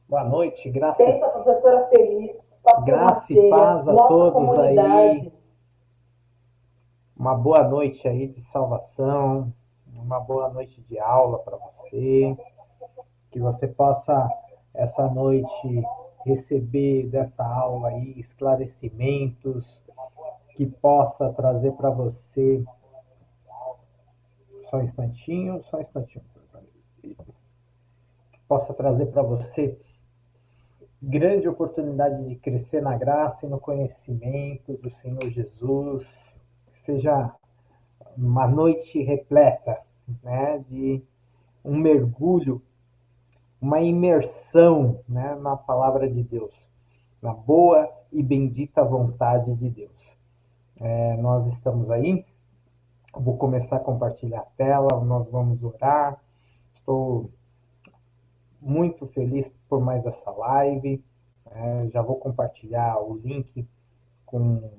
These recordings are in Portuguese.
Boa noite, Pensa, professora feliz, papo com uma graça e ceia, paz a nossa todos aí. comunidade. Uma boa noite aí de salvação, uma boa noite de aula para você. Que você possa, essa noite, receber dessa aula aí esclarecimentos, que possa trazer para você. Só um instantinho. Possa trazer para você grande oportunidade de crescer na graça e no conhecimento do Senhor Jesus. Que seja uma noite repleta, né, de um mergulho, uma imersão, né, na palavra de Deus, na boa e bendita vontade de Deus. Nós estamos aí, vou começar a compartilhar a tela, nós vamos orar. Estou muito feliz por mais essa live. Já vou compartilhar o link com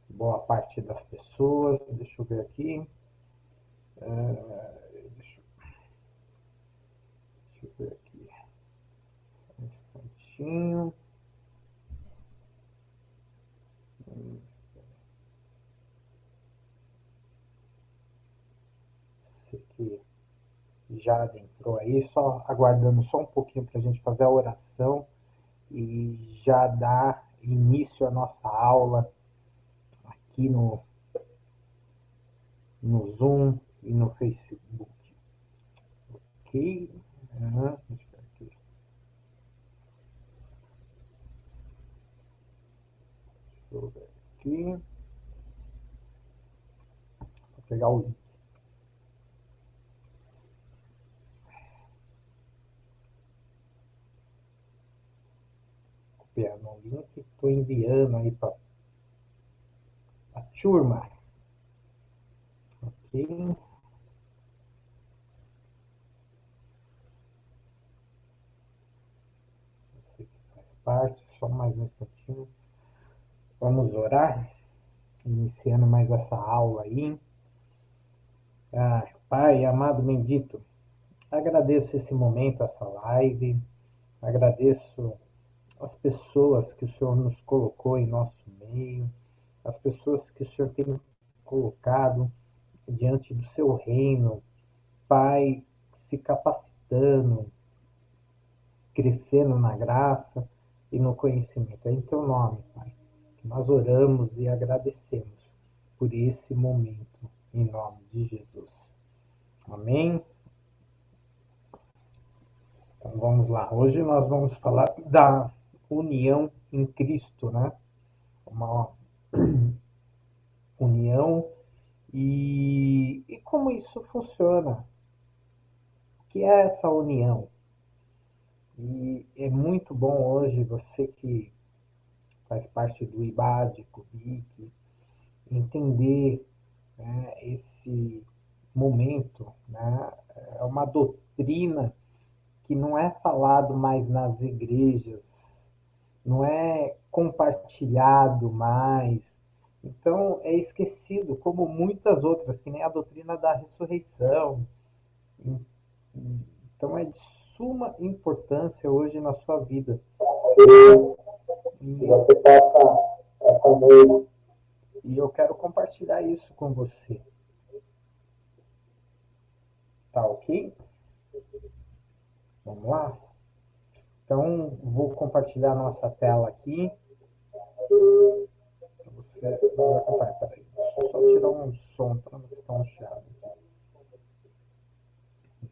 boa parte das pessoas. Deixa eu ver aqui. Deixa, deixa eu ver aqui. Um instantinho. Esse aqui já adentrou aí, só aguardando só um pouquinho para a gente fazer a oração e já dar início à nossa aula aqui no Zoom e no Facebook. Ok? Deixa eu ver aqui. Deixa eu ver aqui. Só pegar o link. Copiando o link. Estou enviando aí para a turma. Ok? Você que faz parte, só mais um instantinho. Vamos orar, iniciando mais essa aula aí. Pai, amado bendito, agradeço esse momento, essa live, agradeço as pessoas que o Senhor nos colocou em nosso meio, as pessoas que o Senhor tem colocado diante do seu reino, Pai, se capacitando, crescendo na graça e no conhecimento. É em teu nome, Pai, que nós oramos e agradecemos por esse momento, em nome de Jesus. Amém? Então vamos lá. Hoje nós vamos falar da união em Cristo, né? Uma união e como isso funciona. O que é essa união? E é muito bom hoje você que faz parte do IBAD, CUBIC, entender, né, esse momento, né? É uma doutrina que não é falado mais nas igrejas, não é compartilhado mais. Então é esquecido, como muitas outras, que nem a doutrina da ressurreição. Então é de suma importância hoje na sua vida. E você passa essa noite. E eu quero compartilhar isso com você. Tá ok? Vamos lá? Então, vou compartilhar a nossa tela aqui. Para você nos acompanhar. Peraí, deixa eu só tirar um som para não ficar um chiado.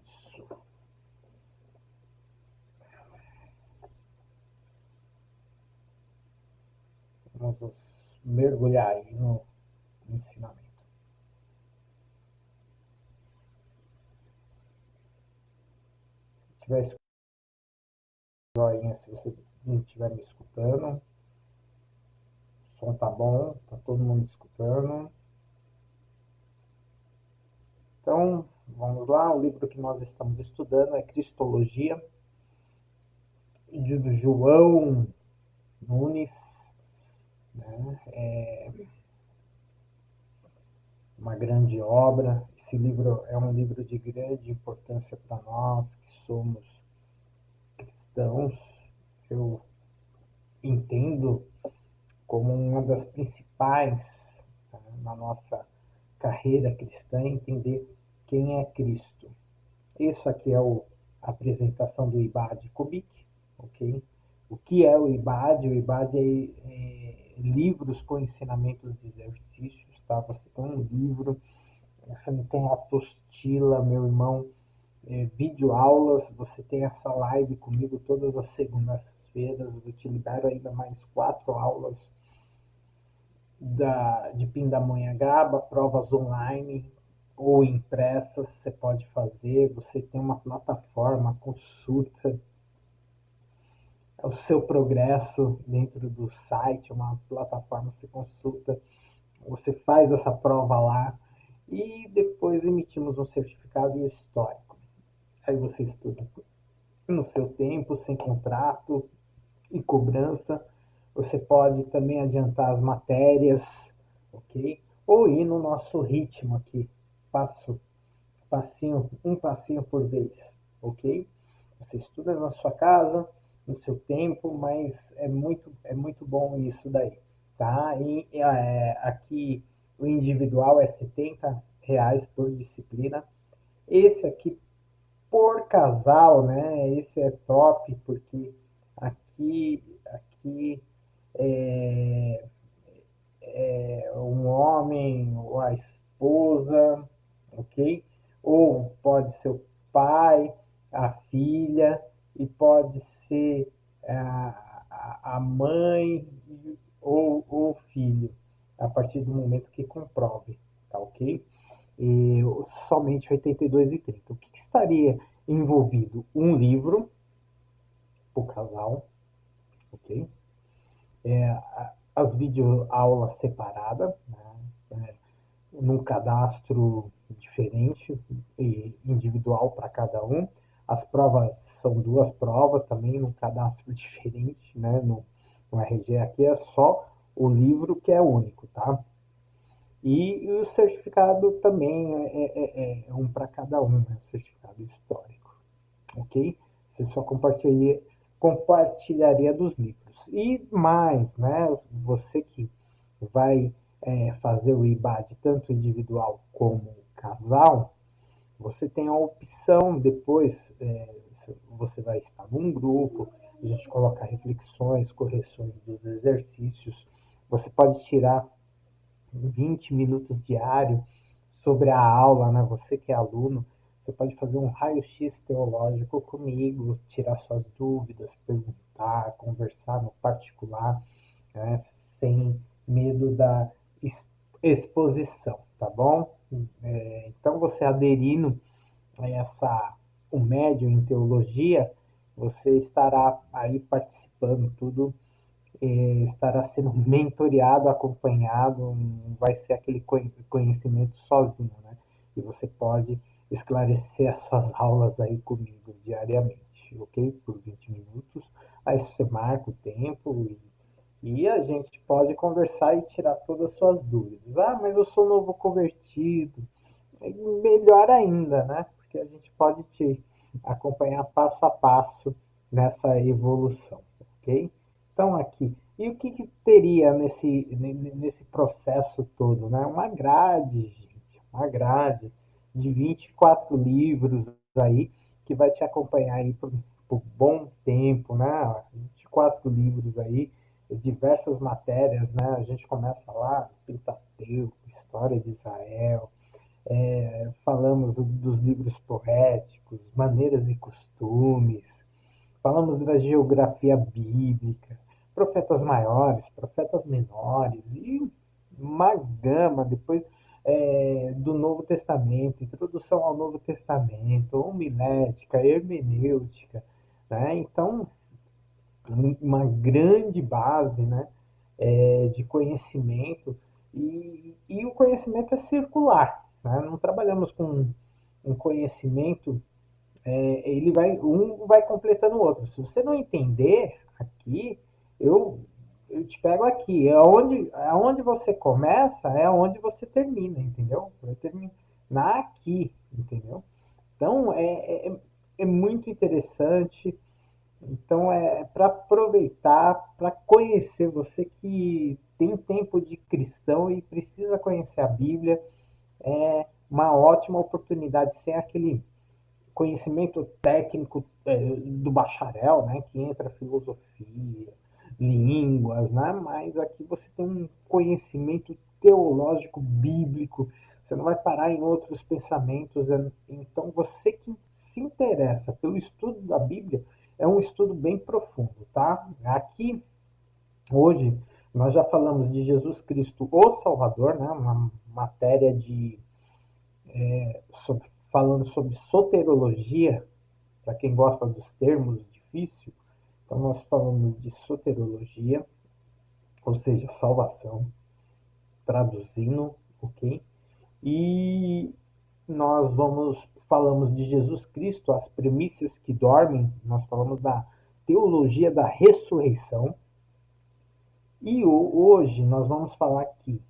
Isso. Vamos mergulhar aí no ensinamento. Se tiver joinha, se você não estiver me escutando, o som tá bom, tá todo mundo escutando. Então, vamos lá, o livro que nós estamos estudando é Cristologia, de João Nunes, né? É uma grande obra. Esse livro é um livro de grande importância para nós que somos cristãos, eu entendo como uma das principais, tá, na nossa carreira cristã, entender quem é Cristo. Isso aqui é a apresentação do IBAD Kubik, ok? O que é o IBAD? O IBAD é livros com ensinamentos e exercícios, tá? Você tem um livro, você não tem apostila, meu irmão, videoaulas, você tem essa live comigo todas as segundas-feiras, eu te libero ainda mais 4 aulas de Pindamonhangaba, provas online ou impressas, você pode fazer, você tem uma plataforma, consulta o seu progresso dentro do site, uma plataforma, você consulta, você faz essa prova lá e depois emitimos um certificado e o histórico. Aí você estuda no seu tempo, sem contrato e cobrança. Você pode também adiantar as matérias, ok? Ou ir no nosso ritmo aqui, um passinho por vez, ok? Você estuda na sua casa, no seu tempo, mas é muito bom isso daí, tá? E aqui o individual é R$ 70 por disciplina. Esse aqui por casal, né? Esse é top porque aqui é, um homem ou a esposa, ok? Ou pode ser o pai, a filha, e pode ser a mãe ou o filho, a partir do momento que comprove, tá ok? E somente R$ 82,30. O que estaria envolvido? Um livro para o casal, ok? As videoaulas separadas, né? Num cadastro diferente e individual para cada um. As provas são 2 provas também, num cadastro diferente, né? No RG aqui é só o livro que é único, tá? E o certificado também é um para cada um, né? O certificado histórico, ok? Você só compartilharia dos livros. E mais, né? Você que vai fazer o IBAD tanto individual como casal, você tem a opção depois, você vai estar num grupo, a gente coloca reflexões, correções dos exercícios, você pode tirar 20 minutos diário sobre a aula, né? Você que é aluno, você pode fazer um raio-x teológico comigo, tirar suas dúvidas, perguntar, conversar no particular, né? Sem medo da exposição, tá bom? Então, você aderindo a o médio em teologia, você estará aí participando tudo, estará sendo mentoreado, acompanhado, não vai ser aquele conhecimento sozinho, né? E você pode esclarecer as suas aulas aí comigo diariamente, ok? Por 20 minutos. Aí você marca o tempo e a gente pode conversar e tirar todas as suas dúvidas. Ah, mas eu sou novo convertido. Melhor ainda, né? Porque a gente pode te acompanhar passo a passo nessa evolução, ok? Então aqui, e o que teria nesse processo todo, né? Uma grade, gente, uma grade de 24 livros aí que vai te acompanhar aí por bom tempo, né? 24 livros aí, diversas matérias, né? A gente começa lá, Pentateuco, História de Israel, falamos dos livros poéticos, maneiras e costumes, falamos da geografia bíblica, profetas maiores, profetas menores e uma gama depois do Novo Testamento, introdução ao Novo Testamento, homilética, hermenêutica, né? Então, uma grande base, né, de conhecimento e o conhecimento é circular, né? Não trabalhamos com um conhecimento, ele vai completando o outro. Se você não entender aqui, eu eu te pego aqui, aonde você começa é onde você termina, entendeu? Você vai terminar aqui, entendeu? Então é muito interessante. Então é para aproveitar, para conhecer você que tem tempo de cristão e precisa conhecer a Bíblia, é uma ótima oportunidade sem aquele conhecimento técnico do bacharel, né, que entra filosofia, línguas, né, mas aqui você tem um conhecimento teológico bíblico, você não vai parar em outros pensamentos, então você que se interessa pelo estudo da Bíblia, é um estudo bem profundo, tá? Aqui, hoje, nós já falamos de Jesus Cristo, o Salvador, né, uma matéria falando sobre soterologia, para quem gosta dos termos difíceis, então nós falamos de soterologia, ou seja, salvação, traduzindo, ok? E nós falamos de Jesus Cristo, as premissas que dormem, nós falamos da teologia da ressurreição. E hoje nós vamos falar aqui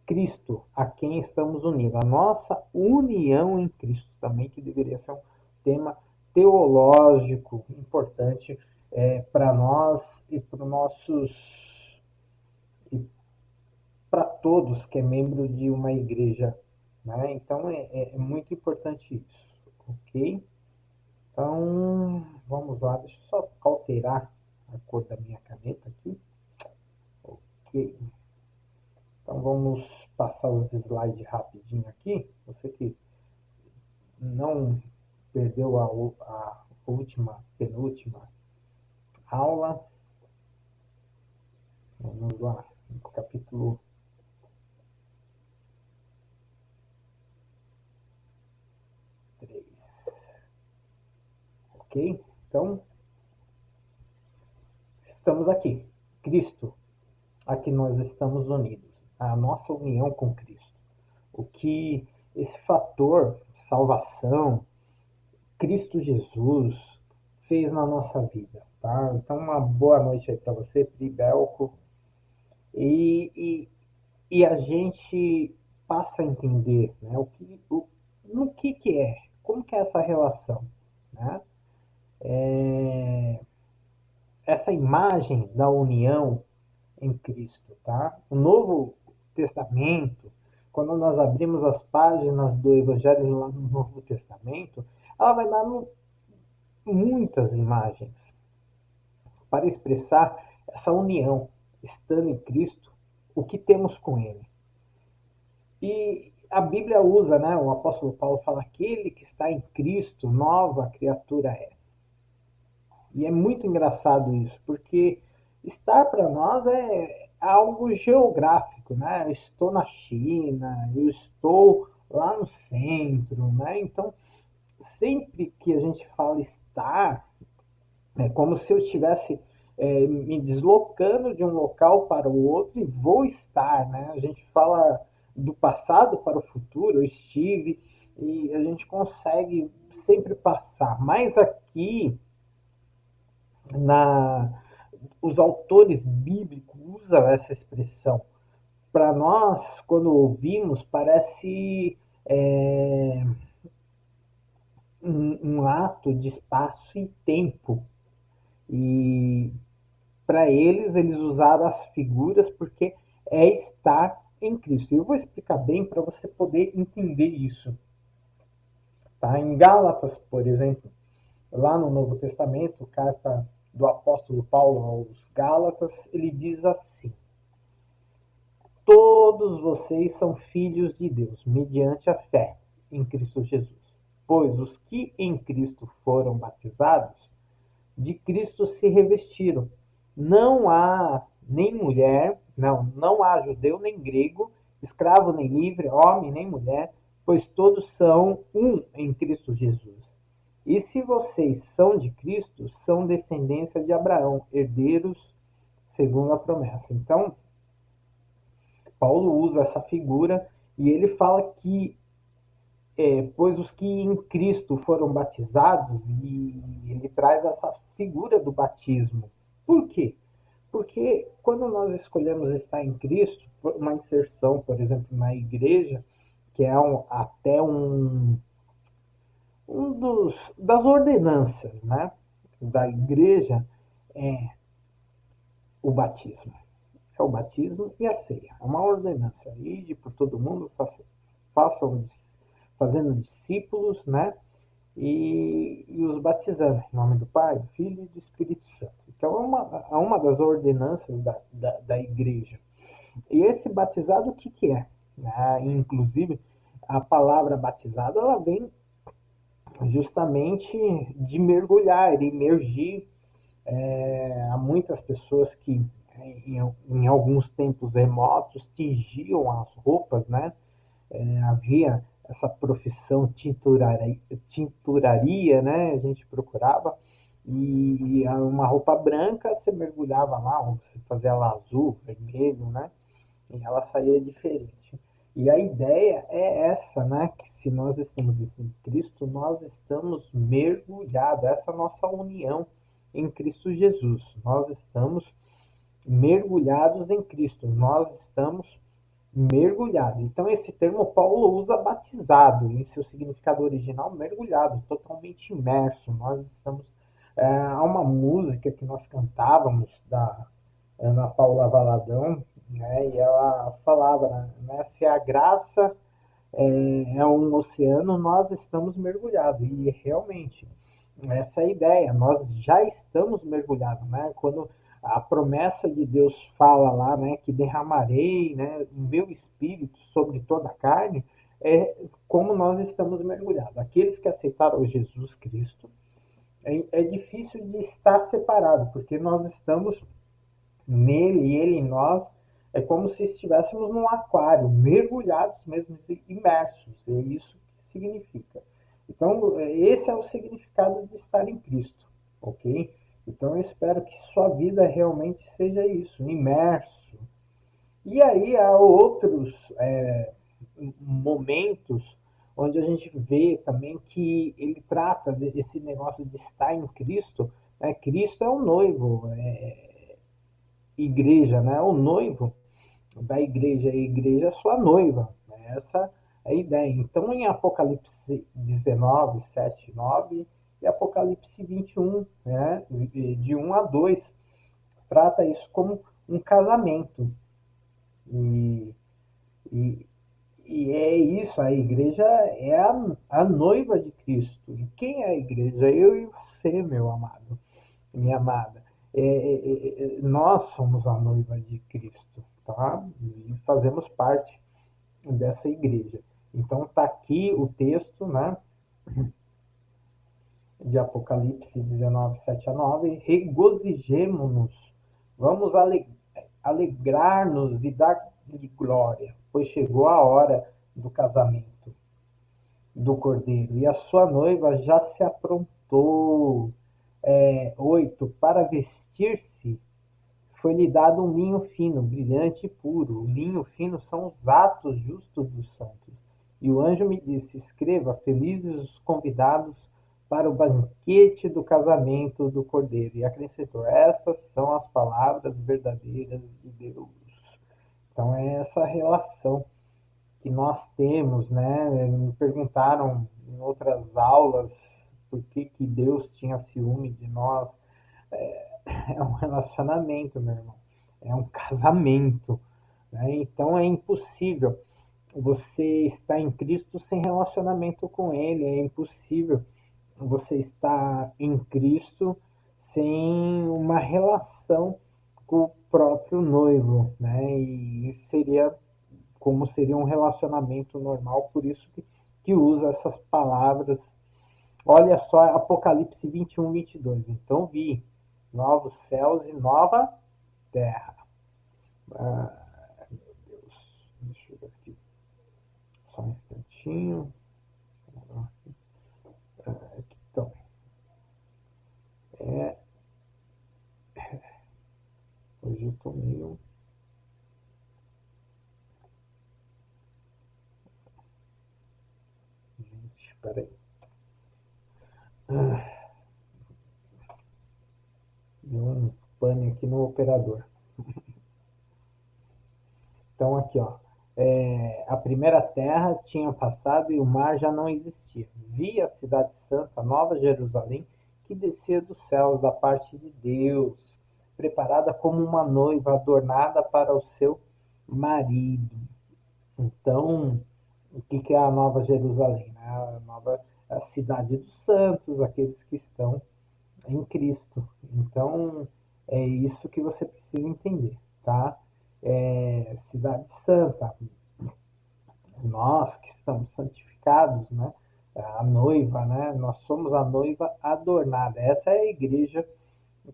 Cristo, a quem estamos unidos, a nossa união em Cristo também, que deveria ser um tema teológico importante para nós e para nossos e para todos que é membro de uma igreja, né? Então é muito importante isso, ok? Então vamos lá, deixa eu só alterar a cor da minha caneta aqui, ok? Então vamos passar os slides rapidinho aqui. Você que não perdeu a última, penúltima aula, vamos lá, no capítulo 3. Ok? Então, estamos aqui. Cristo, aqui nós estamos unidos. A nossa união com Cristo. O que esse fator salvação, Cristo Jesus, fez na nossa vida. Tá? Então, uma boa noite aí para você, Pri Belco. E a gente passa a entender, né, no que é, como que é essa relação, né? Essa imagem da união em Cristo, tá? O Novo Testamento, quando nós abrimos as páginas do Evangelho lá no Novo Testamento, ela vai dar muitas imagens para expressar essa união, estando em Cristo, o que temos com Ele. E a Bíblia usa, né? O apóstolo Paulo fala: aquele que está em Cristo, nova criatura é. E é muito engraçado isso, porque estar para nós é algo geográfico, né? Eu estou na China, eu estou lá no centro, né? Então, sempre que a gente fala estar, é como se eu estivesse me deslocando de um local para o outro e vou estar, né? A gente fala do passado para o futuro, eu estive, e a gente consegue sempre passar. Mas aqui, na, os autores bíblicos usam essa expressão. Para nós, quando ouvimos, parece um ato de espaço e tempo. E para eles usaram as figuras porque é estar em Cristo. Eu vou explicar bem para você poder entender isso. Tá? Em Gálatas, por exemplo, lá no Novo Testamento, carta do apóstolo Paulo aos Gálatas, ele diz assim: todos vocês são filhos de Deus, mediante a fé em Cristo Jesus. Pois os que em Cristo foram batizados, de Cristo se revestiram. Não há nem mulher, não há judeu nem grego, escravo nem livre, homem nem mulher, pois todos são um em Cristo Jesus. E se vocês são de Cristo, são descendência de Abraão, herdeiros segundo a promessa. Então, Paulo usa essa figura e ele fala que pois os que em Cristo foram batizados, e ele traz essa figura do batismo. Por quê? Porque quando nós escolhemos estar em Cristo, uma inserção, por exemplo, na igreja, que é até das ordenanças, né? da igreja é o batismo. É o batismo e a ceia. É uma ordenança. Ide por todo mundo, fazendo discípulos, né? E os batizando em nome do Pai, do Filho e do Espírito Santo. Então é uma das ordenanças da igreja. E esse batizado, o que, que é? Inclusive, a palavra batizado, ela vem justamente de mergulhar, imergir. Há muitas pessoas que, em alguns tempos remotos, tingiam as roupas, né? Havia essa profissão tinturaria, né? A gente procurava, e uma roupa branca, você mergulhava lá, você fazia ela azul, vermelho, né? E ela saía diferente. E a ideia é essa, né? Que se nós estamos em Cristo, nós estamos mergulhados, essa é a nossa união em Cristo Jesus. Nós estamos mergulhados em Cristo, nós estamos mergulhados. Então, esse termo Paulo usa batizado, em seu significado original, mergulhado, totalmente imerso. Nós estamos. Há uma música que nós cantávamos da Ana Paula Valadão, né, e ela falava, né, se a graça é um oceano, nós estamos mergulhados. E realmente, essa é a ideia, nós já estamos mergulhados, né? Quando a promessa de Deus fala lá, né, que derramarei, né, o meu espírito sobre toda a carne, é como nós estamos mergulhados. Aqueles que aceitaram Jesus Cristo, é difícil de estar separado, porque nós estamos nele e ele em nós, é como se estivéssemos num aquário, mergulhados mesmo, imersos. É isso que significa. Então, esse é o significado de estar em Cristo, ok? Então, eu espero que sua vida realmente seja isso, imerso. E aí há outros momentos onde a gente vê também que ele trata desse negócio de estar em Cristo. Cristo é o noivo, igreja, né? O noivo da igreja, a igreja é sua noiva. Né? Essa é a ideia. Então, em Apocalipse 19, 7, 9 e Apocalipse 21, né? De 1 a 2, trata isso como um casamento. E, e, e é isso, a igreja é a noiva de Cristo. E quem é a igreja? Eu e você, meu amado, minha amada. Nós somos a noiva de Cristo, tá? E fazemos parte dessa igreja. Então tá aqui o texto, né? De Apocalipse 19, 7 a 9. Regozijemo-nos, vamos alegrar-nos e dar-lhe glória, pois chegou a hora do casamento do Cordeiro, e a sua noiva já se aprontou. 8. Para vestir-se, foi-lhe dado um linho fino, brilhante e puro. O linho fino são os atos justos dos santos. E o anjo me disse, escreva, felizes os convidados para o banquete do casamento do Cordeiro. E acrescentou, estas são as palavras verdadeiras de Deus. Então é essa relação que nós temos, né? Me perguntaram em outras aulas por que Deus tinha ciúme de nós. É um relacionamento, meu irmão. É um casamento. Né? Então é impossível você estar em Cristo sem relacionamento com Ele. É impossível você estar em Cristo sem uma relação com o próprio noivo. Né? E seria como seria um relacionamento normal, por isso que usa essas palavras. Olha só, Apocalipse 21, 22. Então vi novos céus e nova terra. Meu Deus, deixa eu ver aqui. Só um instantinho. Então, hoje eu tô meio. Gente, espera aí. Deu um pane aqui no operador. Então, aqui, ó. A primeira terra tinha passado e o mar já não existia. Vi a cidade santa, Nova Jerusalém, que descia dos céus da parte de Deus, preparada como uma noiva adornada para o seu marido. Então, o que é a Nova Jerusalém? A cidade dos santos, aqueles que estão em Cristo. Então, é isso que você precisa entender, tá? Cidade santa, nós que estamos santificados, né? A noiva, né? Nós somos a noiva adornada. Essa é a igreja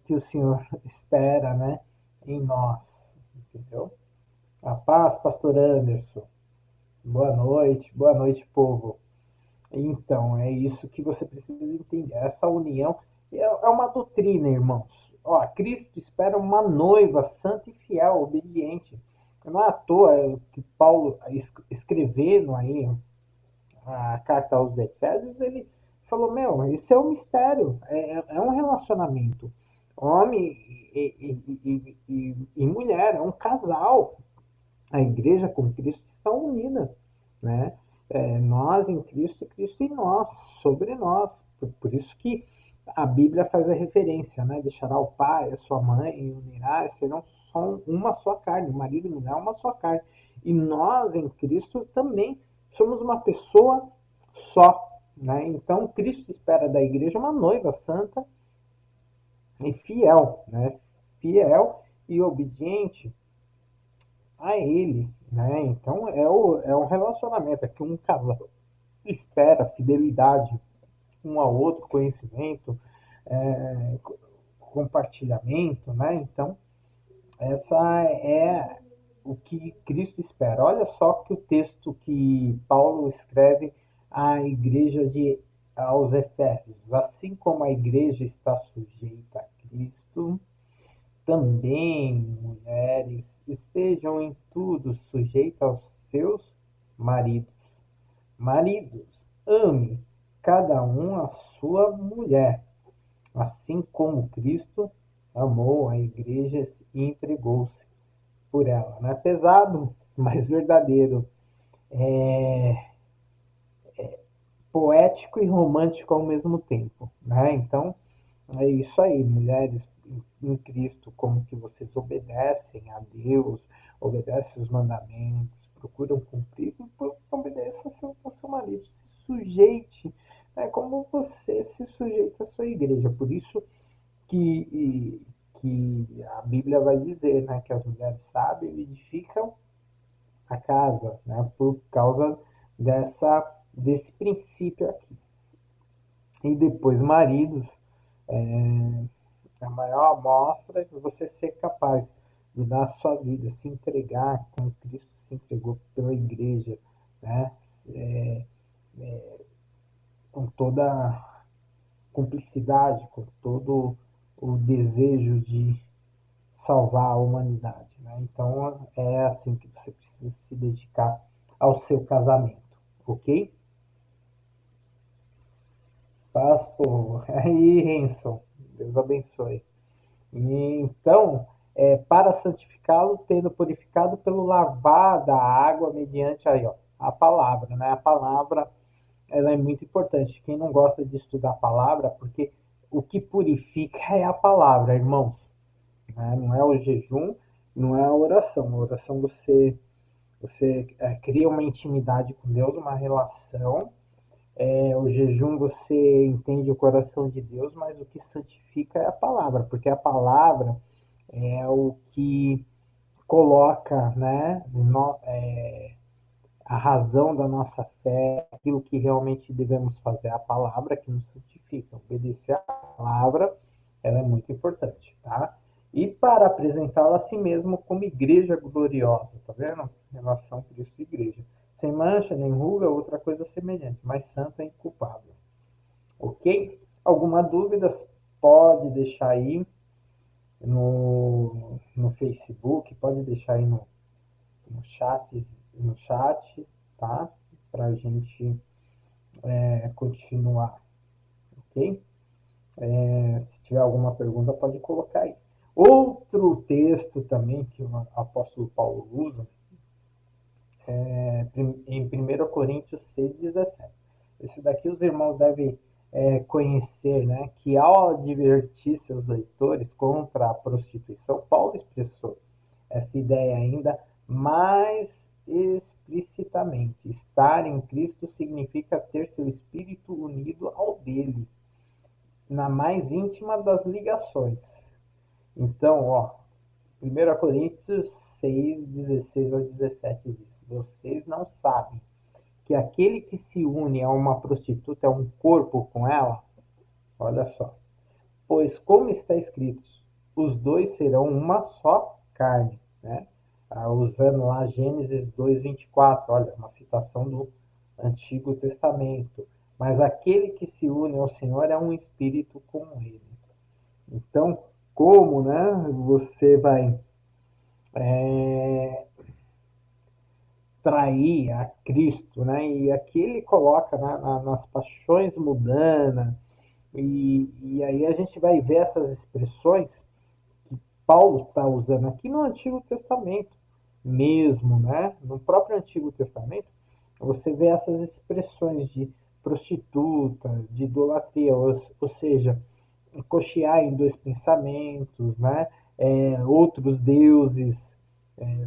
que o Senhor espera, né? Em nós, entendeu? A paz, pastor Anderson. Boa noite, povo. Então, é isso que você precisa entender. Essa união é uma doutrina, irmãos. Ó, Cristo espera uma noiva santa e fiel, obediente. Não é à toa que Paulo, escrevendo aí a carta aos Efésios, ele falou, meu, esse é um mistério, é um relacionamento. Homem e mulher, é um casal. A igreja com Cristo está unida, né? Nós em Cristo, Cristo em nós, sobre nós. Por isso que a Bíblia faz a referência, né? Deixará o pai, a sua mãe, e unirá, serão só uma só carne. O marido e mulher é uma só carne. E nós em Cristo também somos uma pessoa só, né? Então Cristo espera da igreja uma noiva santa e fiel, né? Fiel e obediente a ele, né? Então é um relacionamento, é que um casal espera fidelidade um ao outro, conhecimento, é, compartilhamento, né? Então essa é o que Cristo espera. Olha só que o texto que Paulo escreve à igreja aos Efésios, assim como a igreja está sujeita a Cristo, também, mulheres, estejam em tudo sujeitas aos seus maridos. Maridos, ame cada um a sua mulher, assim como Cristo amou a igreja e entregou-se por ela. Não é pesado, mas verdadeiro. É poético e romântico ao mesmo tempo, né? Então, é isso aí, mulheres em Cristo, como que vocês obedecem a Deus, obedecem os mandamentos, procuram cumprir, obedeça ao seu marido, se sujeite, né, como você se sujeita à sua igreja. Por isso que a Bíblia vai dizer, né, que as mulheres sábias edificam a casa, né, por causa desse princípio aqui. E depois, maridos, é, a maior amostra é você ser capaz de dar a sua vida, se entregar como Cristo se entregou pela igreja, né? É, com toda cumplicidade, com todo o desejo de salvar a humanidade, né? Então é assim que você precisa se dedicar ao seu casamento, ok? Paz, povo. Aí, Renson, Deus abençoe. E, então, para santificá-lo, tendo purificado pelo lavar da água mediante aí, ó, a palavra, né? A palavra, ela é muito importante. Quem não gosta de estudar a palavra, porque o que purifica é a palavra, irmãos, né? Não é o jejum, não é a oração. A oração você cria uma intimidade com Deus, uma relação. O jejum você entende o coração de Deus, mas o que santifica é a palavra, porque a palavra é o que coloca, né, a razão da nossa fé, aquilo que realmente devemos fazer, a palavra que nos santifica. Obedecer a palavra, ela é muito importante, tá? E para apresentá-la a si mesmo como igreja gloriosa, tá vendo? Relação Cristo e igreja. Sem mancha, nem ruga, outra coisa semelhante, mas santa e inculpável. Ok? Alguma dúvida? Pode deixar aí no Facebook, pode deixar aí no chat, tá? Para a gente continuar, ok? Se tiver alguma pergunta, pode colocar aí. Outro texto também que o apóstolo Paulo usa em 1 Coríntios 6,17. Esse daqui os irmãos devem conhecer, né, que ao advertir seus leitores contra a prostituição, Paulo expressou essa ideia ainda mais explicitamente. Estar em Cristo significa ter seu espírito unido ao dele, na mais íntima das ligações. Então, 1 Coríntios 6, 16 a 17 diz: vocês não sabem que aquele que se une a uma prostituta é um corpo com ela? Olha só. Pois, como está escrito, os dois serão uma só carne. Né? Usando lá Gênesis 2:24, olha, uma citação do Antigo Testamento. Mas aquele que se une ao Senhor é um espírito com ele. Então, como, né, você vai trair a Cristo, né? E aqui ele coloca, né, nas paixões mundanas, e aí a gente vai ver essas expressões que Paulo está usando aqui no Antigo Testamento mesmo, né? No próprio Antigo Testamento, você vê essas expressões de prostituta, de idolatria, ou seja, cochear em dois pensamentos, né? Outros deuses.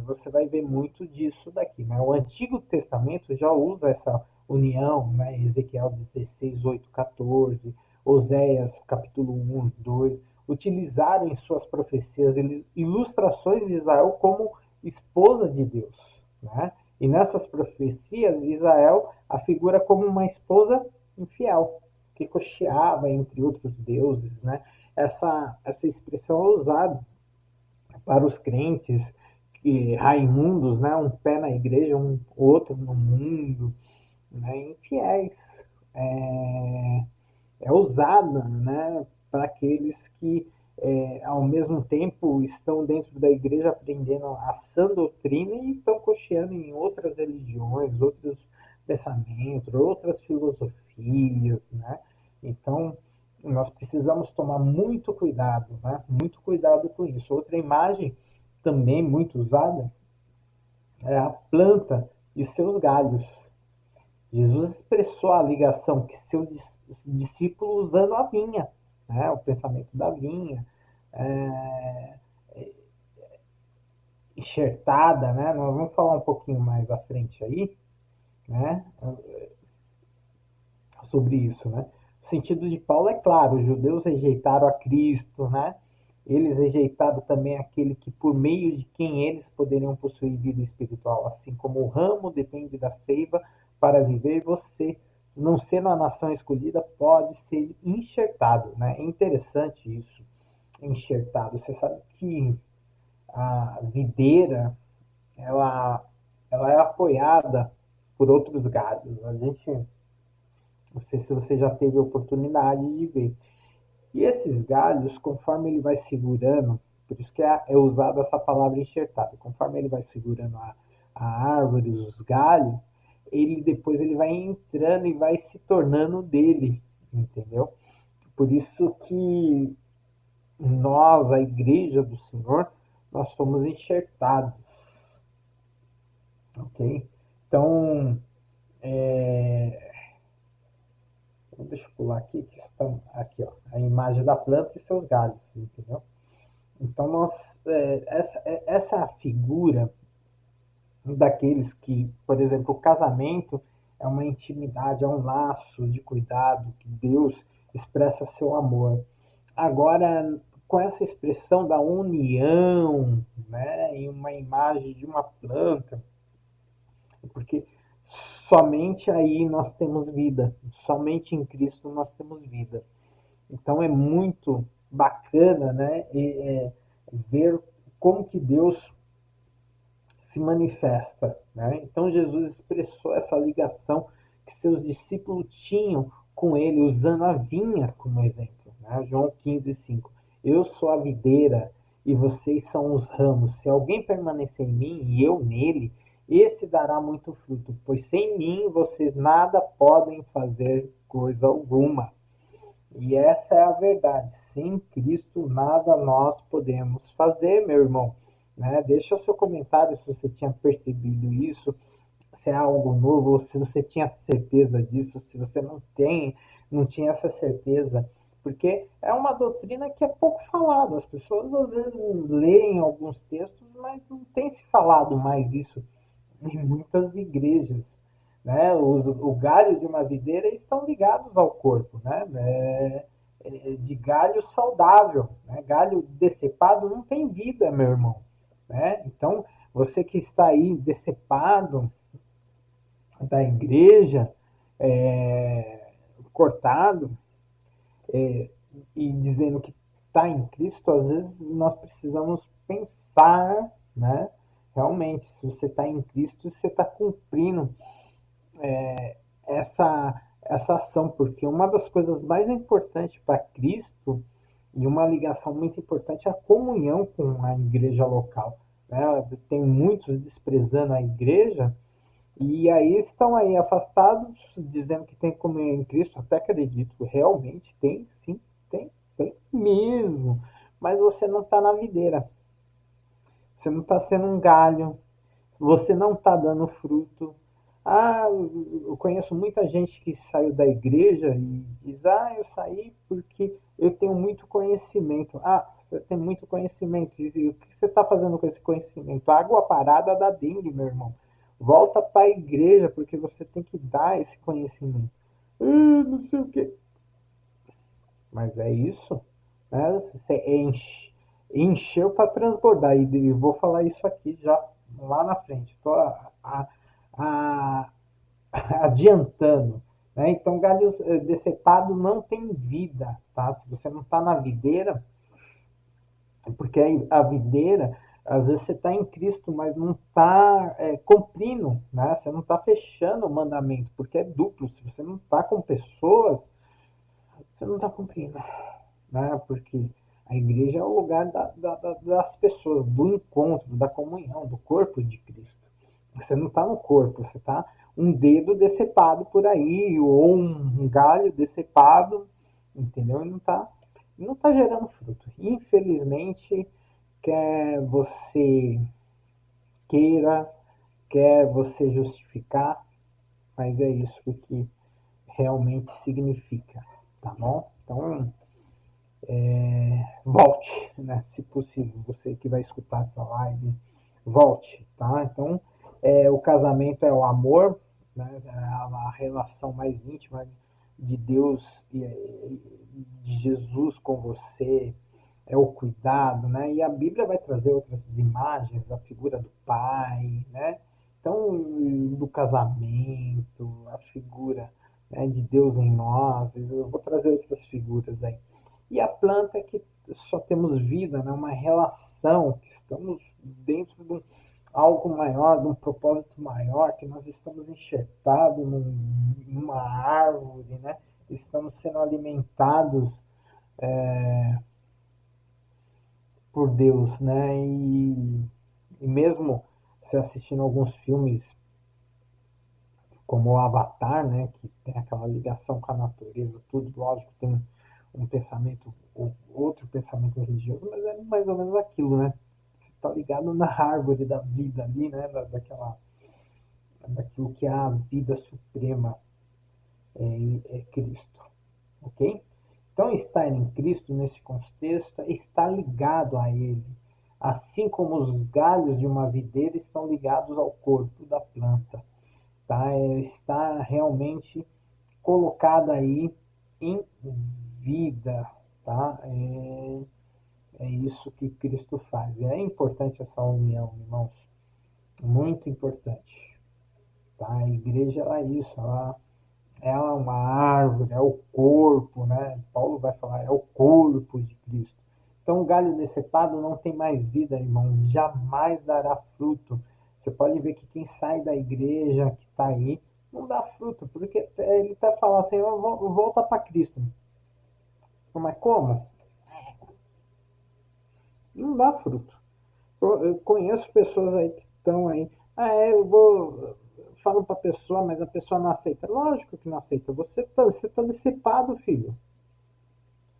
Você vai ver muito disso daqui. Né? O Antigo Testamento já usa essa união, né? Ezequiel 16, 8, 14, Oséias capítulo 1, 2, utilizaram em suas profecias ilustrações de Israel como esposa de Deus. Né? E nessas profecias, Israel a figura como uma esposa infiel, que cocheava entre outros deuses. Né? Essa expressão é usada para os crentes que raimundos, né? Um pé na igreja, um outro no mundo, né? Infiéis. É usada, né, para aqueles que, ao mesmo tempo, estão dentro da igreja aprendendo a sã doutrina e estão cocheando em outras religiões, outros pensamentos, outras filosofias. Né? Então, nós precisamos tomar muito cuidado, né? Muito cuidado com isso. Outra imagem também muito usada é a planta e seus galhos. Jesus expressou a ligação que seu discípulo usando a vinha, né? O pensamento da vinha, é, enxertada, né? Nós vamos falar um pouquinho mais à frente aí, né? Sobre isso, né? O sentido de Paulo é claro: os judeus rejeitaram a Cristo, né? Eles rejeitaram também aquele que por meio de quem eles poderiam possuir vida espiritual, assim como o ramo depende da seiva para viver, você, não sendo a nação escolhida, pode ser enxertado, né? É interessante isso, enxertado. Você sabe que a videira, ela, ela é apoiada por outros galhos. A gente, não sei se você já teve a oportunidade de ver. E esses galhos, conforme ele vai segurando, por isso que é usada essa palavra enxertada, conforme ele vai segurando a árvore, os galhos, depois ele vai entrando e vai se tornando dele, entendeu? Por isso que nós, a igreja do Senhor, nós somos enxertados, ok? Então, deixa eu pular aqui, que está aqui, ó, a imagem da planta e seus galhos, entendeu? Então, essa é a figura daqueles que, por exemplo, o casamento é uma intimidade, é um laço de cuidado que Deus expressa seu amor. Agora, com essa expressão da união, né, em uma imagem de uma planta, porque somente aí nós temos vida, somente em Cristo nós temos vida. Então é muito bacana, né, ver como que Deus se manifesta. Né? Então Jesus expressou essa ligação que seus discípulos tinham com ele, usando a vinha como exemplo. Né? João 15:5. Eu sou a videira e vocês são os ramos. Se alguém permanecer em mim e eu nele, esse dará muito fruto, pois sem mim vocês nada podem fazer coisa alguma. E essa é a verdade. Sem Cristo nada nós podemos fazer, meu irmão. Né? Deixa seu comentário se você tinha percebido isso. se é algo novo, ou se você tinha certeza disso, se você não tinha essa certeza, porque é uma doutrina que é pouco falada. As pessoas às vezes leem alguns textos, mas não tem se falado mais isso em muitas igrejas. Né? O galho de uma videira estão ligados ao corpo, né? De galho saudável. Né? Galho decepado não tem vida, meu irmão. Né? Então, você que está aí decepado da igreja, cortado, e dizendo que está em Cristo, às vezes nós precisamos pensar, né? Realmente, se você está em Cristo, você está cumprindo essa ação, porque uma das coisas mais importantes para Cristo e uma ligação muito importante é a comunhão com a igreja local. Né? Tem muitos desprezando a igreja e aí estão aí afastados, dizendo que tem comunhão em Cristo. Até acredito, realmente tem, sim, tem mesmo. Mas você não está na videira, você não está sendo um galho, você não está dando fruto. Ah, eu conheço muita gente que saiu da igreja e diz: Ah, eu saí porque eu tenho muito conhecimento. Ah, você tem muito conhecimento. E o que você está fazendo com esse conhecimento? Água parada dá dengue, meu irmão. Volta para a igreja porque você tem que dar esse conhecimento. Não sei o quê. Mas é isso. Né? Você encheu para transbordar. E vou falar isso aqui já lá na frente. Estou a, adiantando. Né? Então, galho decepado não tem vida. Tá? Se você não está na videira, porque a videira, às vezes você está em Cristo, mas não está cumprindo, né? Você não está fechando o mandamento, porque é duplo. Se você não está com pessoas, você não está cumprindo, né? Porque a igreja é o lugar das pessoas, do encontro, da comunhão, do corpo de Cristo. Você não está no corpo, você está um dedo decepado por aí, ou um galho decepado, entendeu? E não tá gerando fruto. Infelizmente, quer você queira, quer você justificar, mas é isso que realmente significa, tá bom? Então, volte, né? Se possível, você que vai escutar essa live, volte, tá? Então, o casamento é o amor, né? É a relação mais íntima de Deus e de Jesus com você, é o cuidado, né? E a Bíblia vai trazer outras imagens, a figura do pai, né? Então, do casamento, a figura, né, de Deus em nós, eu vou trazer outras figuras aí. E a planta é que só temos vida, né? Uma relação, que estamos dentro de algo maior, de um propósito maior, que nós estamos enxertados numa árvore, né? Estamos sendo alimentados por Deus, né? E mesmo se assistindo alguns filmes como o Avatar, né? Que tem aquela ligação com a natureza, tudo, lógico, tem um pensamento, outro pensamento religioso, mas é mais ou menos aquilo, né? Você está ligado na árvore da vida ali, né? Daquilo que é a vida suprema, é Cristo, ok? Então, estar em Cristo, nesse contexto, está ligado a Ele, assim como os galhos de uma videira estão ligados ao corpo da planta. Tá? Está realmente colocada aí em vida. Tá? É isso que Cristo faz. É importante essa união, irmãos. Muito importante. Tá? A igreja é isso. Ela é uma árvore, é o corpo, né? Paulo vai falar, é o corpo de Cristo. Então, o galho decepado não tem mais vida, irmão, jamais dará fruto. Você pode ver que quem sai da igreja, que está aí, não dá fruto, porque ele está falando assim, volta para Cristo. Mas como? Não dá fruto. Eu conheço pessoas aí que estão aí, eu vou falo para a pessoa, mas a pessoa não aceita. Lógico que não aceita. Você tá decepado, filho.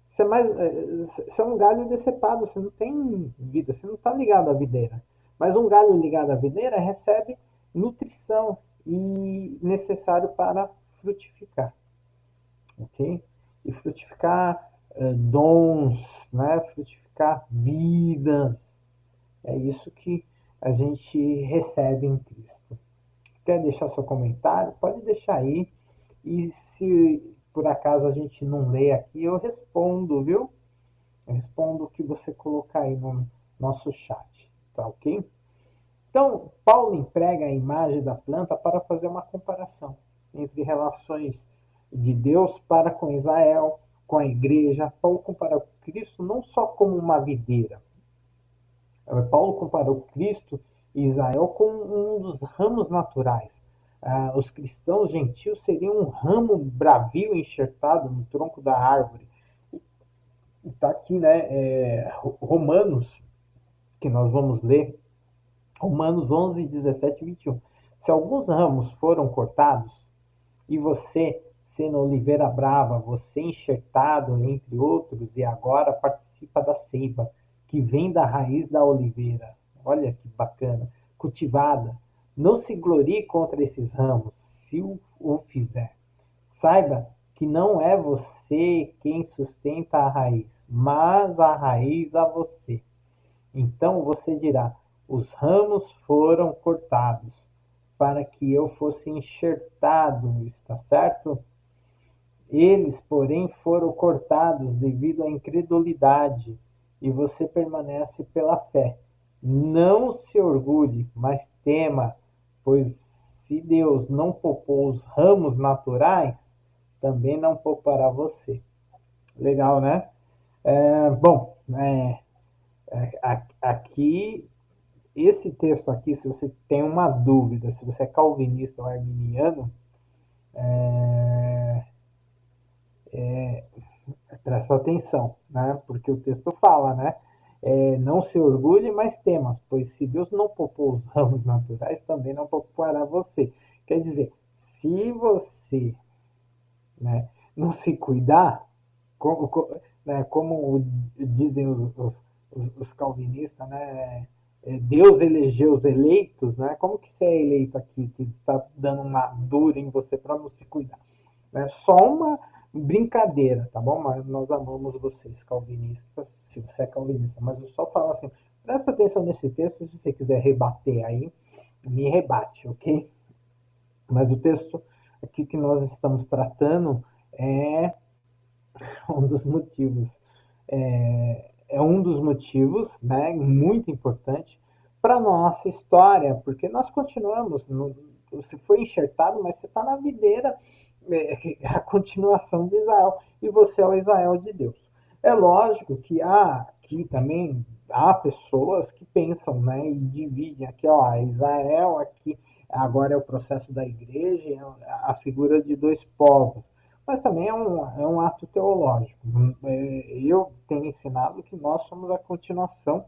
Você é um galho decepado, você não tem vida, você não está ligado à videira. Mas um galho ligado à videira recebe nutrição. e necessário para frutificar, ok? E frutificar dons, né? Frutificar vidas. É isso que a gente recebe em Cristo. Quer deixar seu comentário? Pode deixar aí. E se por acaso a gente não lê aqui, eu respondo, viu? Eu respondo o que você colocar aí no nosso chat, tá ok? Então, Paulo emprega a imagem da planta para fazer uma comparação entre relações de Deus para com Israel, com a igreja. Paulo compara Cristo não só como uma videira. Paulo comparou Cristo e Israel com um dos ramos naturais. Os cristãos gentios seriam um ramo bravio enxertado no tronco da árvore. Está aqui, né? Romanos, que nós vamos ler, Romanos 11, 17 e 21. Se alguns ramos foram cortados, e você, sendo oliveira brava, você enxertado entre outros, e agora participa da seiva, que vem da raiz da oliveira. Olha que bacana. Cultivada. Não se glorie contra esses ramos, se o fizer. Saiba que não é você quem sustenta a raiz, mas a raiz a você. Então você dirá: os ramos foram cortados para que eu fosse enxertado, está certo? Eles, porém, foram cortados devido à incredulidade, e você permanece pela fé. Não se orgulhe, mas tema, pois se Deus não poupou os ramos naturais, também não poupará você. Legal, né? Bom, aqui, esse texto aqui, se você tem uma dúvida, se você é calvinista ou arminiano, presta atenção, né? Porque o texto fala, né? Não se orgulhe, mas temas, pois se Deus não poupou os ramos naturais, também não poupará você. Quer dizer, se você, né, não se cuidar, como dizem os calvinistas, né? Deus elegeu os eleitos, né? Como que você é eleito aqui, que está dando uma dura em você para não se cuidar? É só uma brincadeira, tá bom? Mas nós amamos vocês, calvinistas, se você é calvinista. Mas eu só falo assim, presta atenção nesse texto, se você quiser rebater aí, me rebate, ok? Mas o texto aqui que nós estamos tratando é um dos motivos, é um dos motivos, né, muito importante para nossa história, porque nós continuamos, você foi enxertado, mas você está na videira, a continuação de Israel, e você é o Israel de Deus. É lógico que aqui também há pessoas que pensam, né, e dividem aqui, ó, Israel aqui agora é o processo da igreja, é a figura de dois povos. Mas também é um ato teológico. Eu tenho ensinado que nós somos a continuação,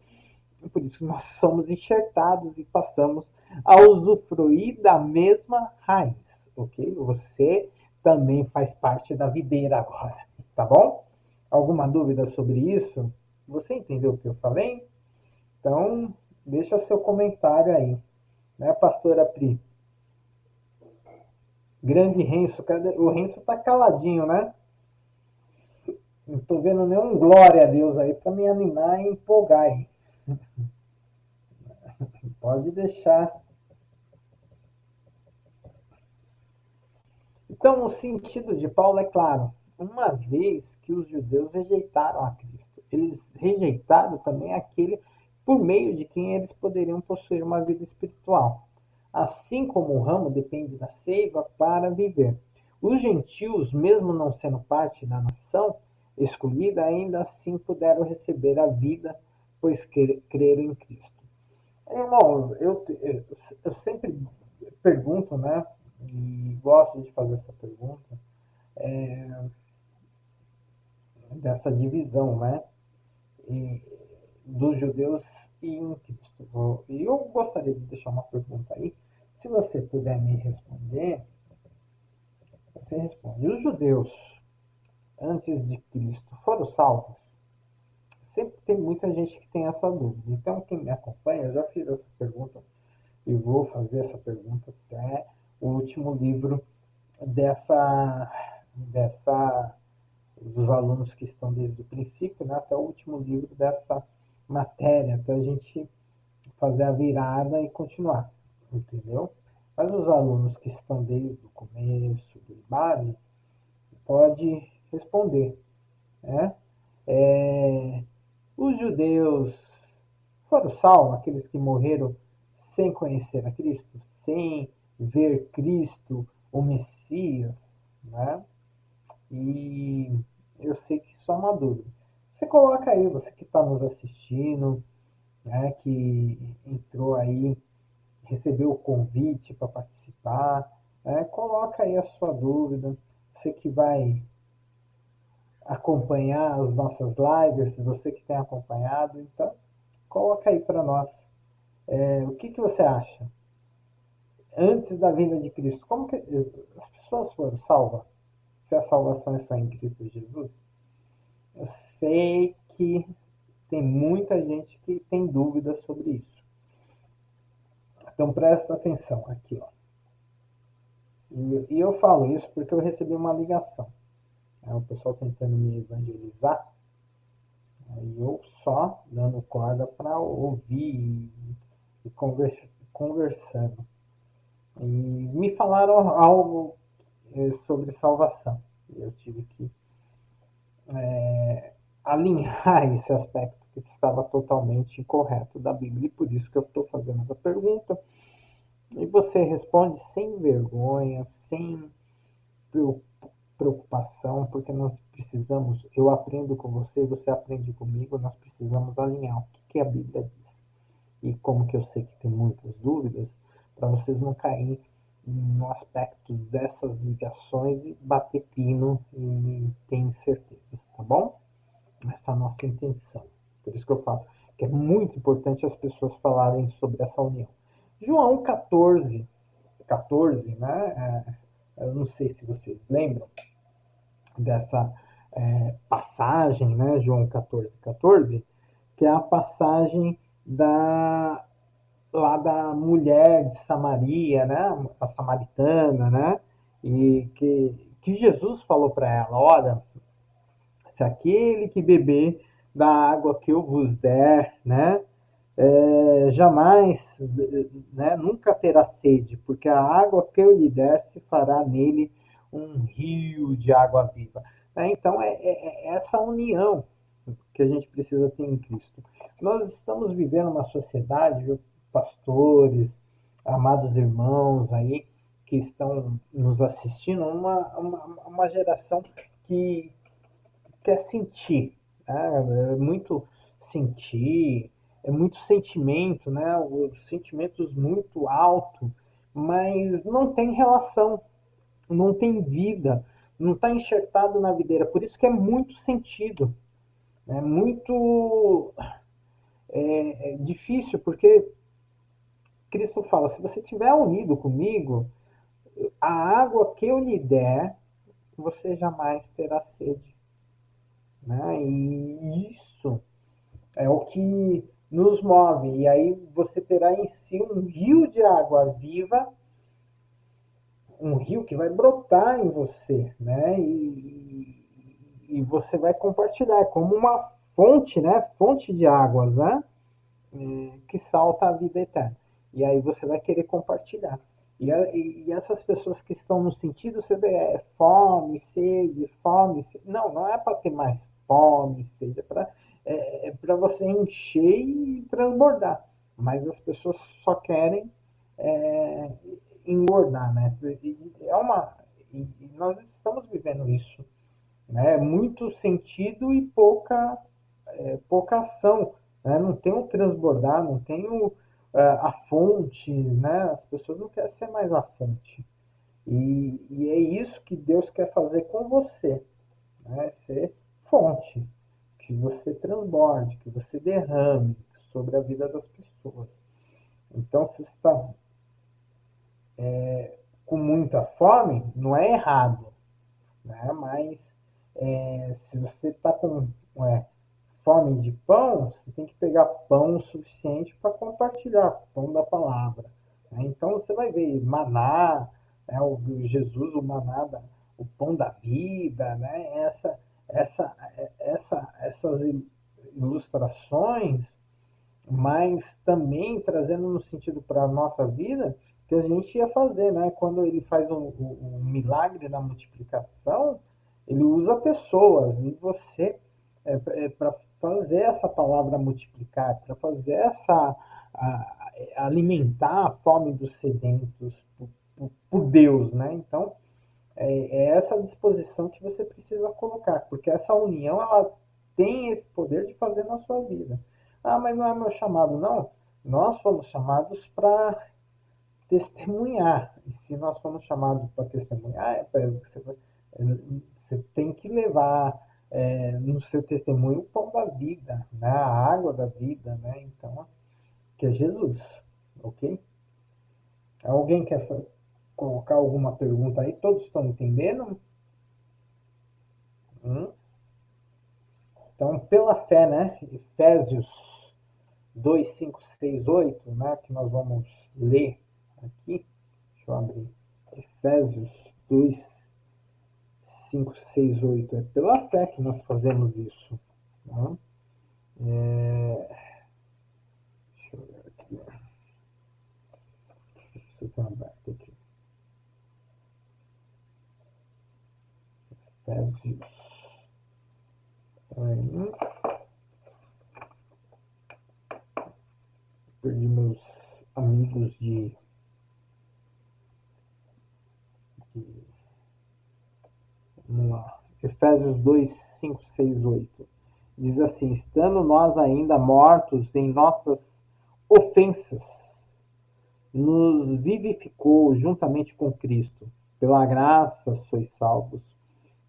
por isso que nós somos enxertados e passamos a usufruir da mesma raiz, ok? Você também faz parte da videira agora, tá bom? Alguma dúvida sobre isso? Você entendeu o que eu falei? Então, deixa seu comentário aí, né, pastora Pri? Grande Renzo, o Renzo tá caladinho, né? Não tô vendo nenhum glória a Deus aí para me animar e empolgar aí. Pode deixar. Então, o sentido de Paulo é claro. Uma vez que os judeus rejeitaram a Cristo, eles rejeitaram também aquele por meio de quem eles poderiam possuir uma vida espiritual. Assim como o ramo depende da seiva para viver. Os gentios, mesmo não sendo parte da nação escolhida, ainda assim puderam receber a vida, pois creram em Cristo. Irmãos, eu sempre pergunto, né? E gosto de fazer essa pergunta, dessa divisão, né? E, dos judeus e em Cristo. E eu gostaria de deixar uma pergunta aí. Se você puder me responder, você responde. Os judeus, antes de Cristo, foram salvos? Sempre tem muita gente que tem essa dúvida. Então, quem me acompanha, eu já fiz essa pergunta e vou fazer essa pergunta até o último livro dos alunos que estão desde o princípio, né, até o último livro dessa matéria, até a gente fazer a virada e continuar, entendeu? Mas os alunos que estão desde o começo, do IBAD, pode responder, né? Os judeus foram salvos, aqueles que morreram sem conhecer a Cristo, sem ver Cristo, o Messias, né? E eu sei que isso é uma dúvida. Você coloca aí, você que está nos assistindo, né, que entrou aí, recebeu o convite para participar, né, coloca aí a sua dúvida. Você que vai acompanhar as nossas lives, você que tem acompanhado, então coloca aí para nós. O que você acha? Antes da vinda de Cristo, como que as pessoas foram salvas? Se a salvação está em Cristo Jesus? Eu sei que tem muita gente que tem dúvidas sobre isso. Então presta atenção aqui, ó. E eu falo isso porque eu recebi uma ligação. É o pessoal tentando me evangelizar. E eu só dando corda para ouvir e conversando. E me falaram algo sobre salvação. Eu tive que alinhar esse aspecto que estava totalmente incorreto da Bíblia. E por isso que eu estou fazendo essa pergunta. E você responde sem vergonha, sem preocupação, porque nós precisamos, eu aprendo com você, você aprende comigo, nós precisamos alinhar o que a Bíblia diz. E como que eu sei que tem muitas dúvidas, para vocês não caírem no aspecto dessas ligações e bater pino e ter incertezas, tá bom? Essa é a nossa intenção. Por isso que eu falo que é muito importante as pessoas falarem sobre essa união. João 14, né? Eu não sei se vocês lembram dessa passagem, né? João 14, que é a passagem lá da mulher de Samaria, né? A samaritana, né? E que Jesus falou para ela: olha, se aquele que beber da água que eu vos der, né? Jamais, né, nunca terá sede, porque a água que eu lhe der se fará nele um rio de água viva. Então, é essa união que a gente precisa ter em Cristo. Nós estamos vivendo uma sociedade, viu, pastores, amados irmãos aí, que estão nos assistindo, uma geração que quer sentir, né? É muito sentir, é muito sentimento, né? Os sentimentos muito alto, mas não tem relação, não tem vida, não está enxertado na videira. Por isso que é muito sentido, é muito difícil, porque Cristo fala: se você estiver unido comigo, a água que eu lhe der, você jamais terá sede. Né? E isso é o que nos move. E aí você terá em si um rio de água viva, um rio que vai brotar em você, né? E você vai compartilhar, como uma fonte, né? Fonte de águas, né? Que salta a vida eterna. E aí você vai querer compartilhar. E essas pessoas que estão no sentido, você vê, fome, sede, fome, sede. Não, não é para ter mais fome, sede, é para você encher e transbordar. Mas as pessoas só querem é, engordar, né? E nós estamos vivendo isso, né? Muito sentido e pouca ação, né? Não tem o transbordar, não tem a fonte, né? As pessoas não querem ser mais a fonte. E é isso que Deus quer fazer com você, né? Ser fonte, que você transborde, que você derrame sobre a vida das pessoas. Então, se você está com muita fome, não é errado, né? Mas se você está com fome de pão, você tem que pegar pão o suficiente para compartilhar, pão da palavra. Né? Então você vai ver maná, O Jesus, o manada, o pão da vida, né? Essas ilustrações, mas também trazendo no sentido para a nossa vida que a gente ia fazer, né? Quando ele faz um milagre na multiplicação, ele usa pessoas e você para fazer essa palavra multiplicar, para fazer alimentar a fome dos sedentos por Deus, né? Então é essa disposição que você precisa colocar, porque essa união ela tem esse poder de fazer na sua vida. Ah, mas não é meu chamado, não. Nós fomos chamados para testemunhar. E se nós fomos chamados para testemunhar, você tem que levar no seu testemunho o pão da vida, né? A água da vida, né? Então, que é Jesus, ok? Alguém quer colocar alguma pergunta aí? Todos estão entendendo? Então, pela fé, né? Efésios 2, 5, 6, 8, né? Que nós vamos ler aqui. Deixa eu abrir. Efésios 2, 5, 6, 8. É pela fé que nós fazemos isso. Né? Deixa eu ver aqui. Deixa eu ver aberto aqui. Efésios. Perdi meus amigos de vamos lá. Efésios 2, 5, 6, 8. Diz assim: estando nós ainda mortos em nossas ofensas, nos vivificou juntamente com Cristo. Pela graça sois salvos.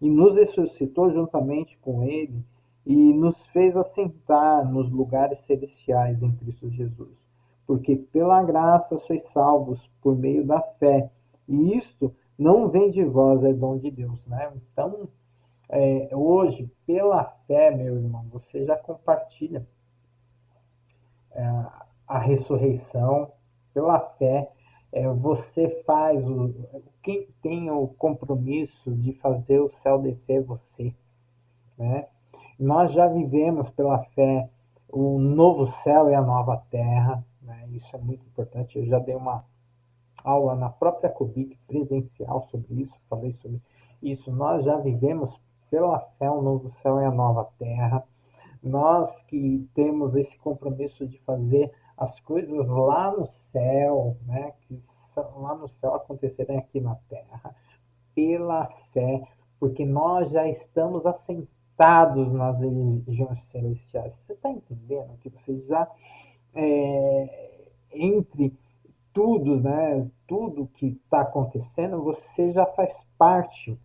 E nos ressuscitou juntamente com Ele e nos fez assentar nos lugares celestiais em Cristo Jesus. Porque pela graça sois salvos por meio da fé. E isto não vem de vós, é dom de Deus, né? Então, hoje, pela fé, meu irmão, você já compartilha a ressurreição, pela fé, você faz quem tem o compromisso de fazer o céu descer você, né? Nós já vivemos pela fé o novo céu e a nova terra, né? Isso é muito importante. Eu já dei uma aula na própria Cubic presencial sobre isso, falei sobre isso. Nós já vivemos pela fé o novo céu e a nova terra. Nós que temos esse compromisso de fazer as coisas lá no céu, né, que são lá no céu acontecerem aqui na terra, pela fé, porque nós já estamos assentados nas regiões celestiais. Você está entendendo que você já entre tudo, né, tudo que está acontecendo, você já faz parte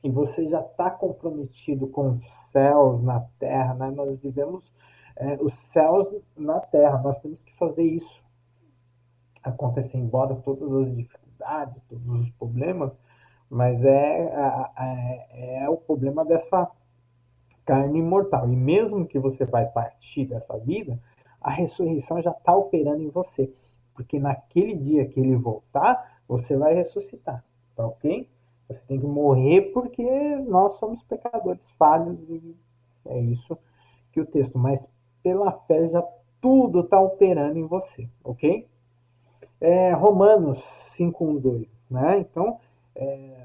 e você já está comprometido com os céus na terra, né? Nós vivemos os céus na terra, nós temos que fazer isso acontecer, embora todas as dificuldades, todos os problemas, mas é o problema dessa carne mortal. E mesmo que você vai partir dessa vida, a ressurreição já está operando em você, porque naquele dia que ele voltar, você vai ressuscitar, tá ok? Você tem que morrer porque nós somos pecadores falhos e é isso que o texto, mas pela fé já tudo está operando em você, ok? Romanos 5:1-2, né? Então,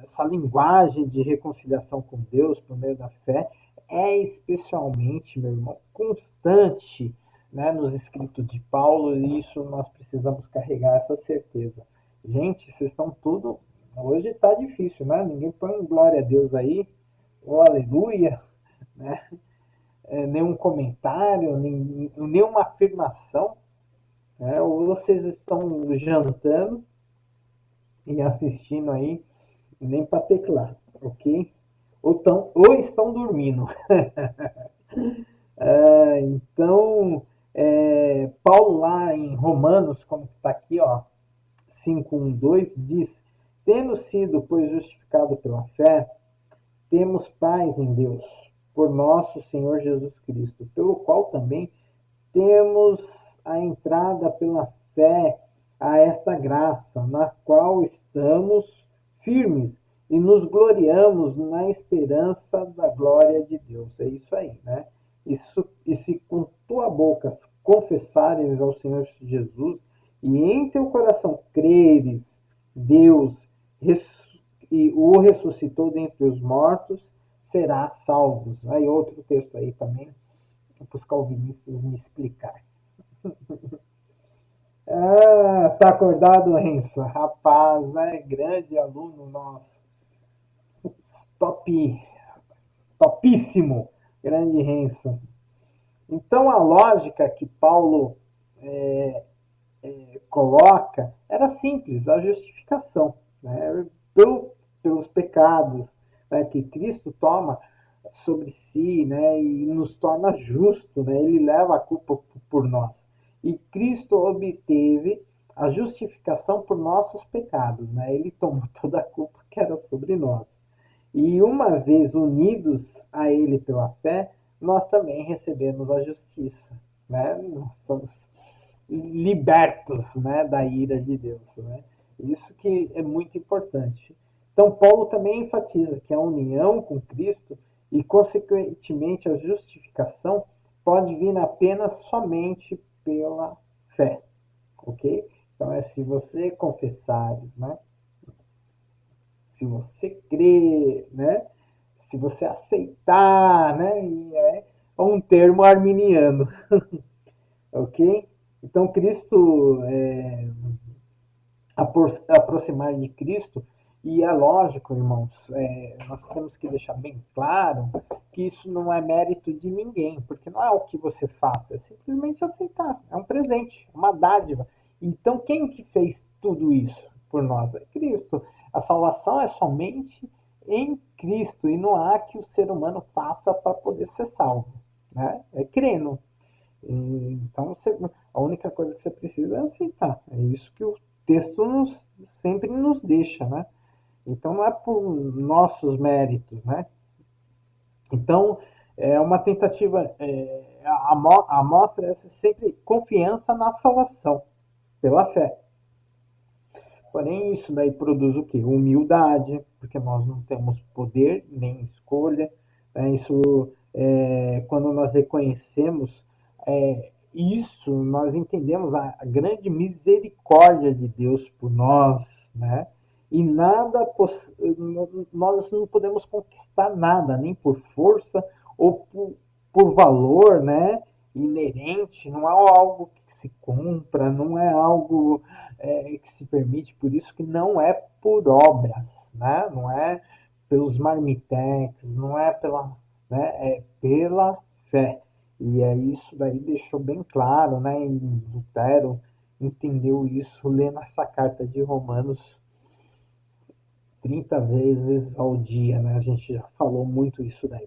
essa linguagem de reconciliação com Deus por meio da fé é especialmente, meu irmão, constante, né, nos escritos de Paulo, e isso nós precisamos carregar essa certeza. Gente, vocês estão tudo. Hoje está difícil, né? Ninguém põe glória a Deus aí, ou aleluia, né? Nenhum comentário, nenhuma afirmação. Né? Ou vocês estão jantando e assistindo aí, nem para teclar, ok? Ou estão dormindo. Então, Paulo lá em Romanos, como está aqui, ó, 5:1-2, diz: tendo sido, pois, justificado pela fé, temos paz em Deus, por nosso Senhor Jesus Cristo, pelo qual também temos a entrada pela fé a esta graça, na qual estamos firmes e nos gloriamos na esperança da glória de Deus. É isso aí, né? Isso, e se com tua boca confessares ao Senhor Jesus e em teu coração creres, Deus e o ressuscitou dentre os mortos, serás salvos. Aí outro texto aí também, para os calvinistas me explicar. Ah, tá acordado, Renzo? Rapaz, né? Grande aluno nosso. Top, topíssimo. Grande Renzo. Então a lógica que Paulo coloca era simples, a justificação, né? Pelos pecados, né? Que Cristo toma sobre si, né? E nos torna justo, né? Ele leva a culpa por nós. E Cristo obteve a justificação por nossos pecados, né? Ele tomou toda a culpa que era sobre nós. E uma vez unidos a Ele pela fé, nós também recebemos a justiça, né? Nós somos libertos, né, da ira de Deus, né? Isso que é muito importante. Então Paulo também enfatiza que a união com Cristo e consequentemente a justificação pode vir apenas somente pela fé, ok? Então é se você confessares, né? Se você crer, né? Se você aceitar, né? E é um termo arminiano, ok? Então Cristo aproximar de Cristo. E é lógico, irmãos, nós temos que deixar bem claro que isso não é mérito de ninguém, porque não é o que você faça, é simplesmente aceitar. É um presente, uma dádiva. Então, quem que fez tudo isso por nós? É Cristo. A salvação é somente em Cristo e não há que o ser humano faça para poder ser salvo, né? É crendo. Então, a única coisa que você precisa é aceitar. É isso que o texto sempre nos deixa, né? Então, não é por nossos méritos, né? Então, é uma tentativa, a mostra é sempre confiança na salvação, pela fé. Porém, isso daí produz o quê? Humildade, porque nós não temos poder nem escolha. Né? Isso, quando nós reconhecemos isso, nós entendemos a grande misericórdia de Deus por nós, né? E nada, nós não podemos conquistar nada, nem por força ou por valor, né? Inerente, não é algo que se compra, não é algo que se permite, por isso que não é por obras, né? Não é pelos marmitex, não é pela, né? É pela fé. E é isso daí deixou bem claro, né? Em Lutero entendeu isso lendo essa carta de Romanos 30 vezes ao dia, né? A gente já falou muito isso daí.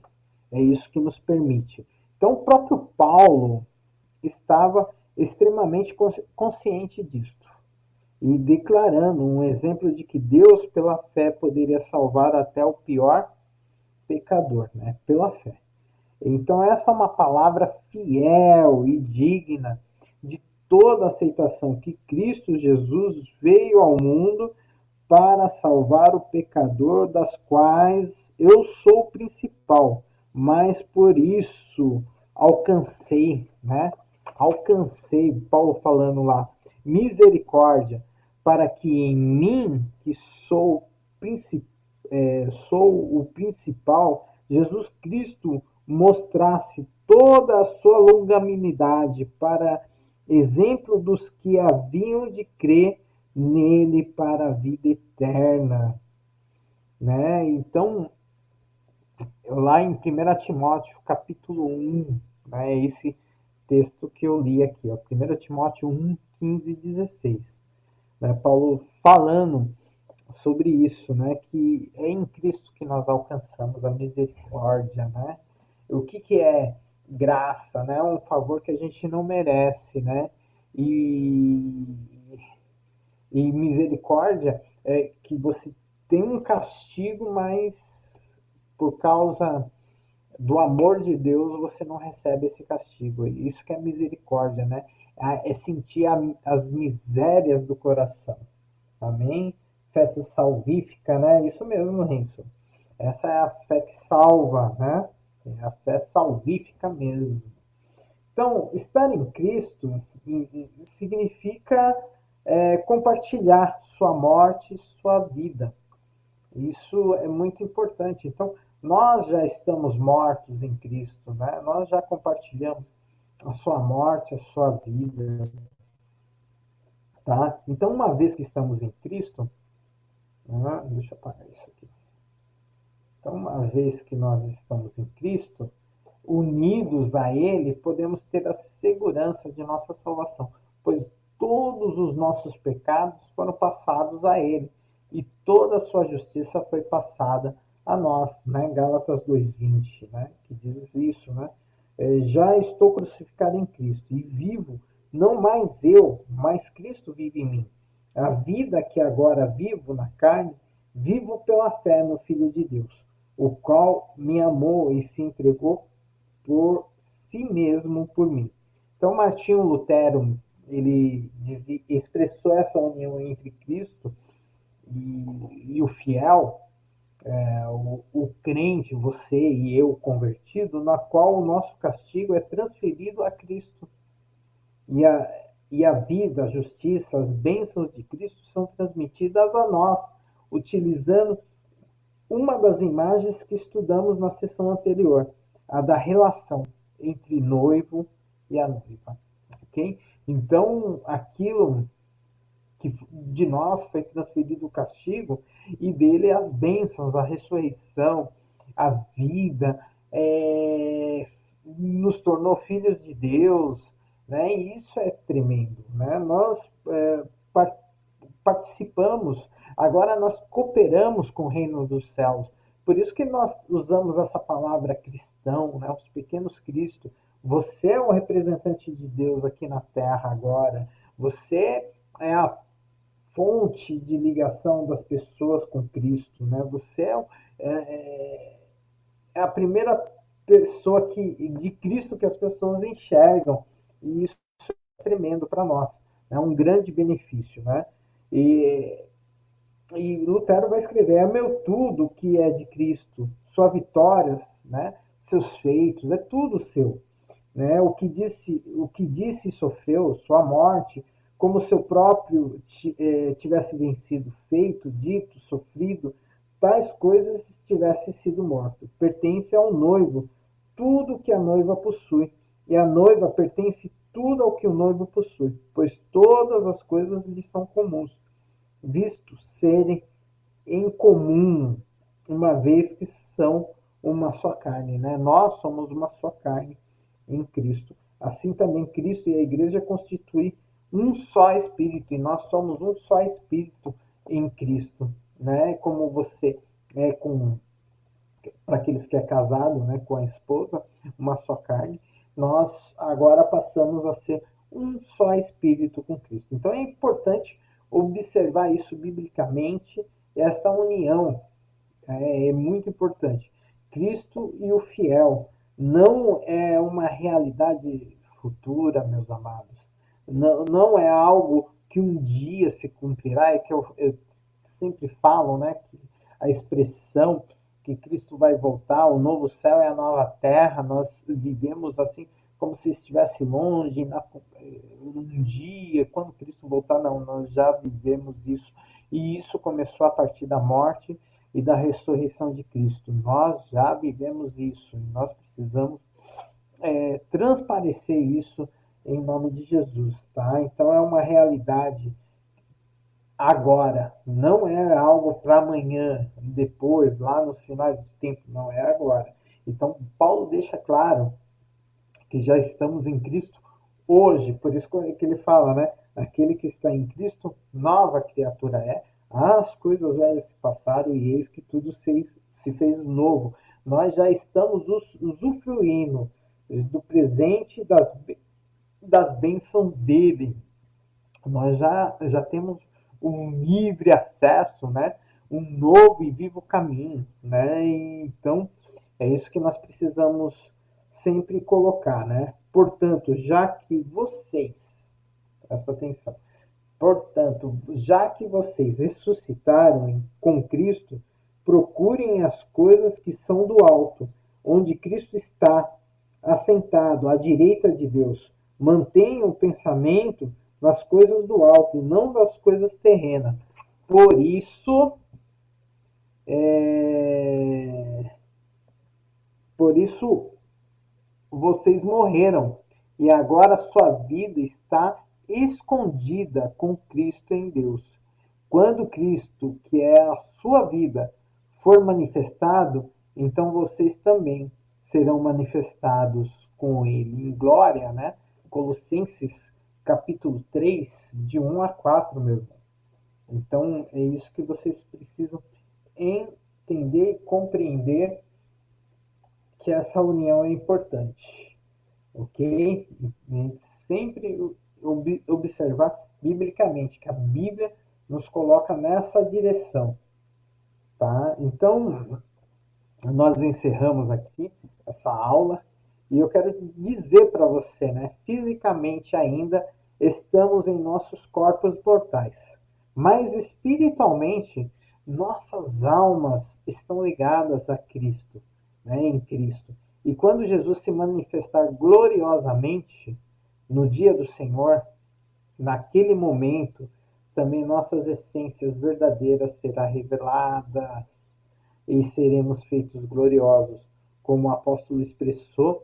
É isso que nos permite. Então, o próprio Paulo estava extremamente consciente disto e declarando um exemplo de que Deus, pela fé, poderia salvar até o pior pecador, né? Pela fé. Então, essa é uma palavra fiel e digna de toda aceitação que Cristo Jesus veio ao mundo para salvar o pecador, das quais eu sou o principal, mas por isso alcancei, né? Alcancei, Paulo falando lá, misericórdia, para que em mim, que sou o principal, Jesus Cristo mostrasse toda a sua longanimidade para exemplo dos que haviam de crer nele para a vida eterna, né? Então, lá em 1 Timóteo, capítulo 1, né, é esse texto que eu li aqui, ó, 1 Timóteo 1, 15 e 16. Né, Paulo falando sobre isso, né, que é em Cristo que nós alcançamos a misericórdia, né? O que é graça, né? Um favor que a gente não merece, né? E, e misericórdia é que você tem um castigo, mas por causa do amor de Deus você não recebe esse castigo. Isso que é misericórdia, né? É sentir as misérias do coração. Amém? fé salvífica, né? Isso mesmo, Renzo. Essa é a fé que salva, né? É a fé salvífica mesmo. Então, estar em Cristo significa compartilhar sua morte, sua vida. Isso é muito importante. Então, nós já estamos mortos em Cristo, né? Nós já compartilhamos a sua morte, a sua vida, tá? Então, uma vez que estamos em Cristo, deixa eu apagar isso aqui. Então, uma vez que nós estamos em Cristo, unidos a Ele, podemos ter a segurança de nossa salvação, pois todos os nossos pecados foram passados a Ele e toda a sua justiça foi passada a nós, né? Gálatas 2:20, né? Que diz isso, né? Já estou crucificado em Cristo e vivo, não mais eu, mas Cristo vive em mim. A vida que agora vivo na carne, vivo pela fé no Filho de Deus, o qual me amou e se entregou por si mesmo por mim. Então, Martinho Lutero, ele expressou essa união entre Cristo e o fiel, o crente, você e eu convertido, na qual o nosso castigo é transferido a Cristo. E a vida, a justiça, as bênçãos de Cristo são transmitidas a nós, utilizando uma das imagens que estudamos na sessão anterior, a da relação entre noivo e a noiva. Okay? Então, aquilo que de nós foi transferido o castigo e dele as bênçãos, a ressurreição, a vida, nos tornou filhos de Deus, né? E isso é tremendo, né? Nós participamos, agora nós cooperamos com o reino dos céus. Por isso que nós usamos essa palavra cristão, né? Os pequenos Cristo. Você é o representante de Deus aqui na terra agora. Você é a fonte de ligação das pessoas com Cristo, né? Você é a primeira pessoa de Cristo que as pessoas enxergam. E isso é tremendo para nós. É um grande benefício, né? E, e Lutero vai escrever: é meu tudo que é de Cristo, suas vitórias, né? Seus feitos, é tudo seu. Né? O que disse e sofreu, sua morte, como seu próprio tivesse vencido, feito, dito, sofrido, tais coisas tivesse sido morto. Pertence ao noivo tudo que a noiva possui, e a noiva pertence tudo ao que o noivo possui, pois todas as coisas lhe são comuns, visto serem em comum, uma vez que são uma só carne, né? Nós somos uma só carne em Cristo. Assim também Cristo e a igreja constituem um só espírito, e nós somos um só espírito em Cristo, né? Como você é para aqueles que é casado, né, com a esposa, uma só carne, nós agora passamos a ser um só espírito com Cristo. Então é importante observar isso biblicamente, esta união é muito importante. Cristo e o fiel não é uma realidade futura, meus amados. Não, não é algo que um dia se cumprirá, é que eu sempre falo, né, que a expressão que Cristo vai voltar, o novo céu e a nova terra, nós vivemos assim como se estivesse longe, um dia, quando Cristo voltar, não, nós já vivemos isso. E isso começou a partir da morte e da ressurreição de Cristo. Nós já vivemos isso, e nós precisamos transparecer isso em nome de Jesus, tá? Então é uma realidade agora, não é algo para amanhã, depois, lá nos finais do tempo, não é agora. Então Paulo deixa claro que já estamos em Cristo hoje, por isso que ele fala, né? Aquele que está em Cristo, nova criatura é. As coisas velhas se passaram e eis que tudo se fez novo. Nós já estamos usufruindo do presente das bênçãos dele. Nós já temos um livre acesso, né? Um novo e vivo caminho, né? Então, é isso que nós precisamos sempre colocar, né? Portanto, já que vocês, presta atenção, Portanto, já que vocês ressuscitaram com Cristo, procurem as coisas que são do alto, onde Cristo está assentado à direita de Deus. Mantenham o pensamento nas coisas do alto e não das coisas terrenas. Por isso, por isso vocês morreram e agora sua vida está escondida com Cristo em Deus. Quando Cristo, que é a sua vida, for manifestado, então vocês também serão manifestados com ele em glória, né? Colossenses capítulo 3, de 1 a 4, meu irmão. Então, é isso que vocês precisam entender e compreender, que essa união é importante, ok? A gente sempre observar biblicamente, que a Bíblia nos coloca nessa direção, tá? Então, nós encerramos aqui essa aula e eu quero dizer para você, né? Fisicamente ainda estamos em nossos corpos mortais, mas espiritualmente nossas almas estão ligadas a Cristo, né? Em Cristo. E quando Jesus se manifestar gloriosamente no dia do Senhor, naquele momento, também nossas essências verdadeiras serão reveladas e seremos feitos gloriosos, como o apóstolo expressou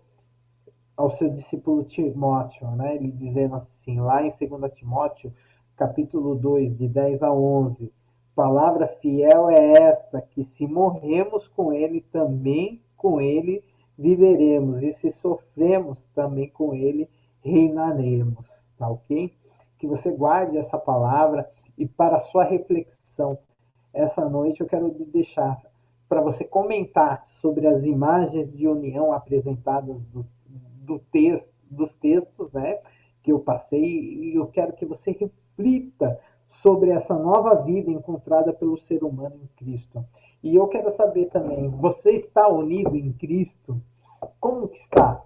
ao seu discípulo Timóteo, né? Ele dizendo assim, lá em 2 Timóteo, capítulo 2, de 10 a 11, palavra fiel é esta, que se morremos com ele, também com ele viveremos, e se sofremos, também com ele reinaremos, tá ok? Que você guarde essa palavra e para a sua reflexão, essa noite eu quero deixar para você comentar sobre as imagens de união apresentadas dos textos, né, que eu passei, e eu quero que você reflita sobre essa nova vida encontrada pelo ser humano em Cristo. E eu quero saber também, você está unido em Cristo? Como que está?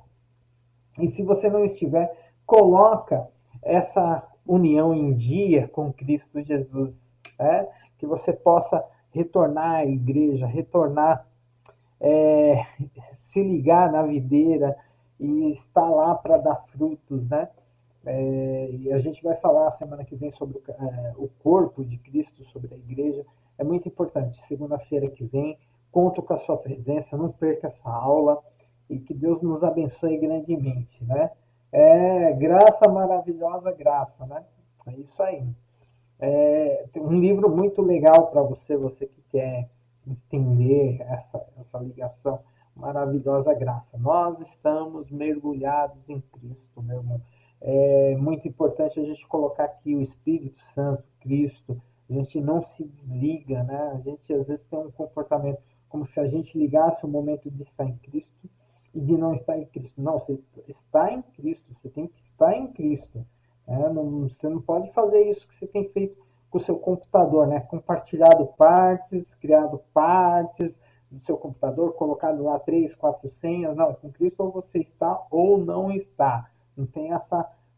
E se você não estiver, coloca essa união em dia com Cristo Jesus, né? Que você possa retornar à igreja, retornar, é, se ligar na videira e estar lá para dar frutos, né? E a gente vai falar semana que vem sobre o corpo de Cristo, sobre a igreja. É muito importante. Segunda-feira que vem, conto com a sua presença, não perca essa aula e que Deus nos abençoe grandemente, né? Graça maravilhosa, graça, né? É isso aí. Tem um livro muito legal para você, você que quer entender essa ligação maravilhosa graça. Nós estamos mergulhados em Cristo, meu irmão. É muito importante a gente colocar aqui o Espírito Santo, Cristo. A gente não se desliga, né? A gente às vezes tem um comportamento como se a gente ligasse o momento de estar em Cristo e de não estar em Cristo. Não, você está em Cristo, você tem que estar em Cristo. Você não pode fazer isso que você tem feito com o seu computador, né? Compartilhado partes, criado partes do seu computador, colocado lá 3, 4 senhas. Não, com Cristo ou você está ou não está. Não tem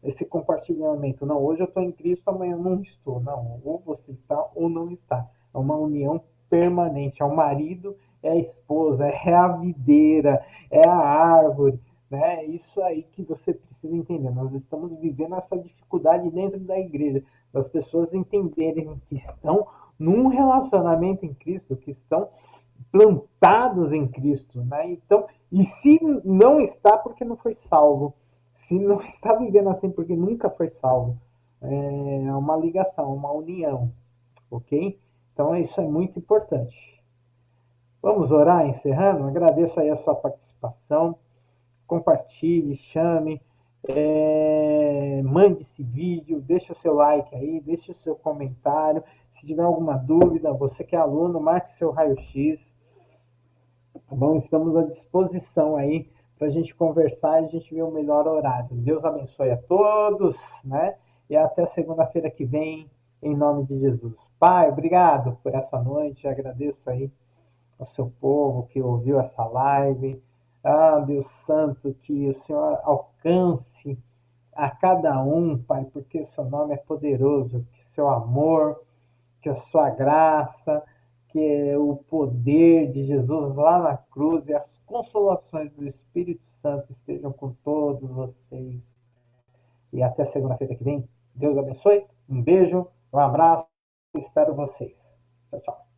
esse compartilhamento. Não, hoje eu estou em Cristo, amanhã eu não estou. Não, ou você está ou não está. É uma união permanente. É o marido, é a esposa, é a videira, é a árvore. Né? É isso aí que você precisa entender. Nós estamos vivendo essa dificuldade dentro da igreja, das pessoas entenderem que estão num relacionamento em Cristo, que estão plantados em Cristo, né? Então, e se não está porque não foi salvo, se não está vivendo assim porque nunca foi salvo, é uma ligação, uma união, ok? Então, isso é muito importante. Vamos orar encerrando? Agradeço aí a sua participação. Compartilhe, chame, mande esse vídeo, deixe o seu like aí, deixe o seu comentário. Se tiver alguma dúvida, você que é aluno, marque seu raio-x. Tá bom? Estamos à disposição aí para a gente conversar e a gente ver o melhor horário. Deus abençoe a todos, né? E até segunda-feira que vem, em nome de Jesus. Pai, obrigado por essa noite, agradeço aí ao seu povo que ouviu essa live. Ah, Deus Santo, que o Senhor alcance a cada um, Pai, porque o seu nome é poderoso, que seu amor, que a sua graça, que o poder de Jesus lá na cruz e as consolações do Espírito Santo estejam com todos vocês. E até segunda-feira que vem. Deus abençoe. Um beijo, um abraço. Espero vocês. Tchau, tchau.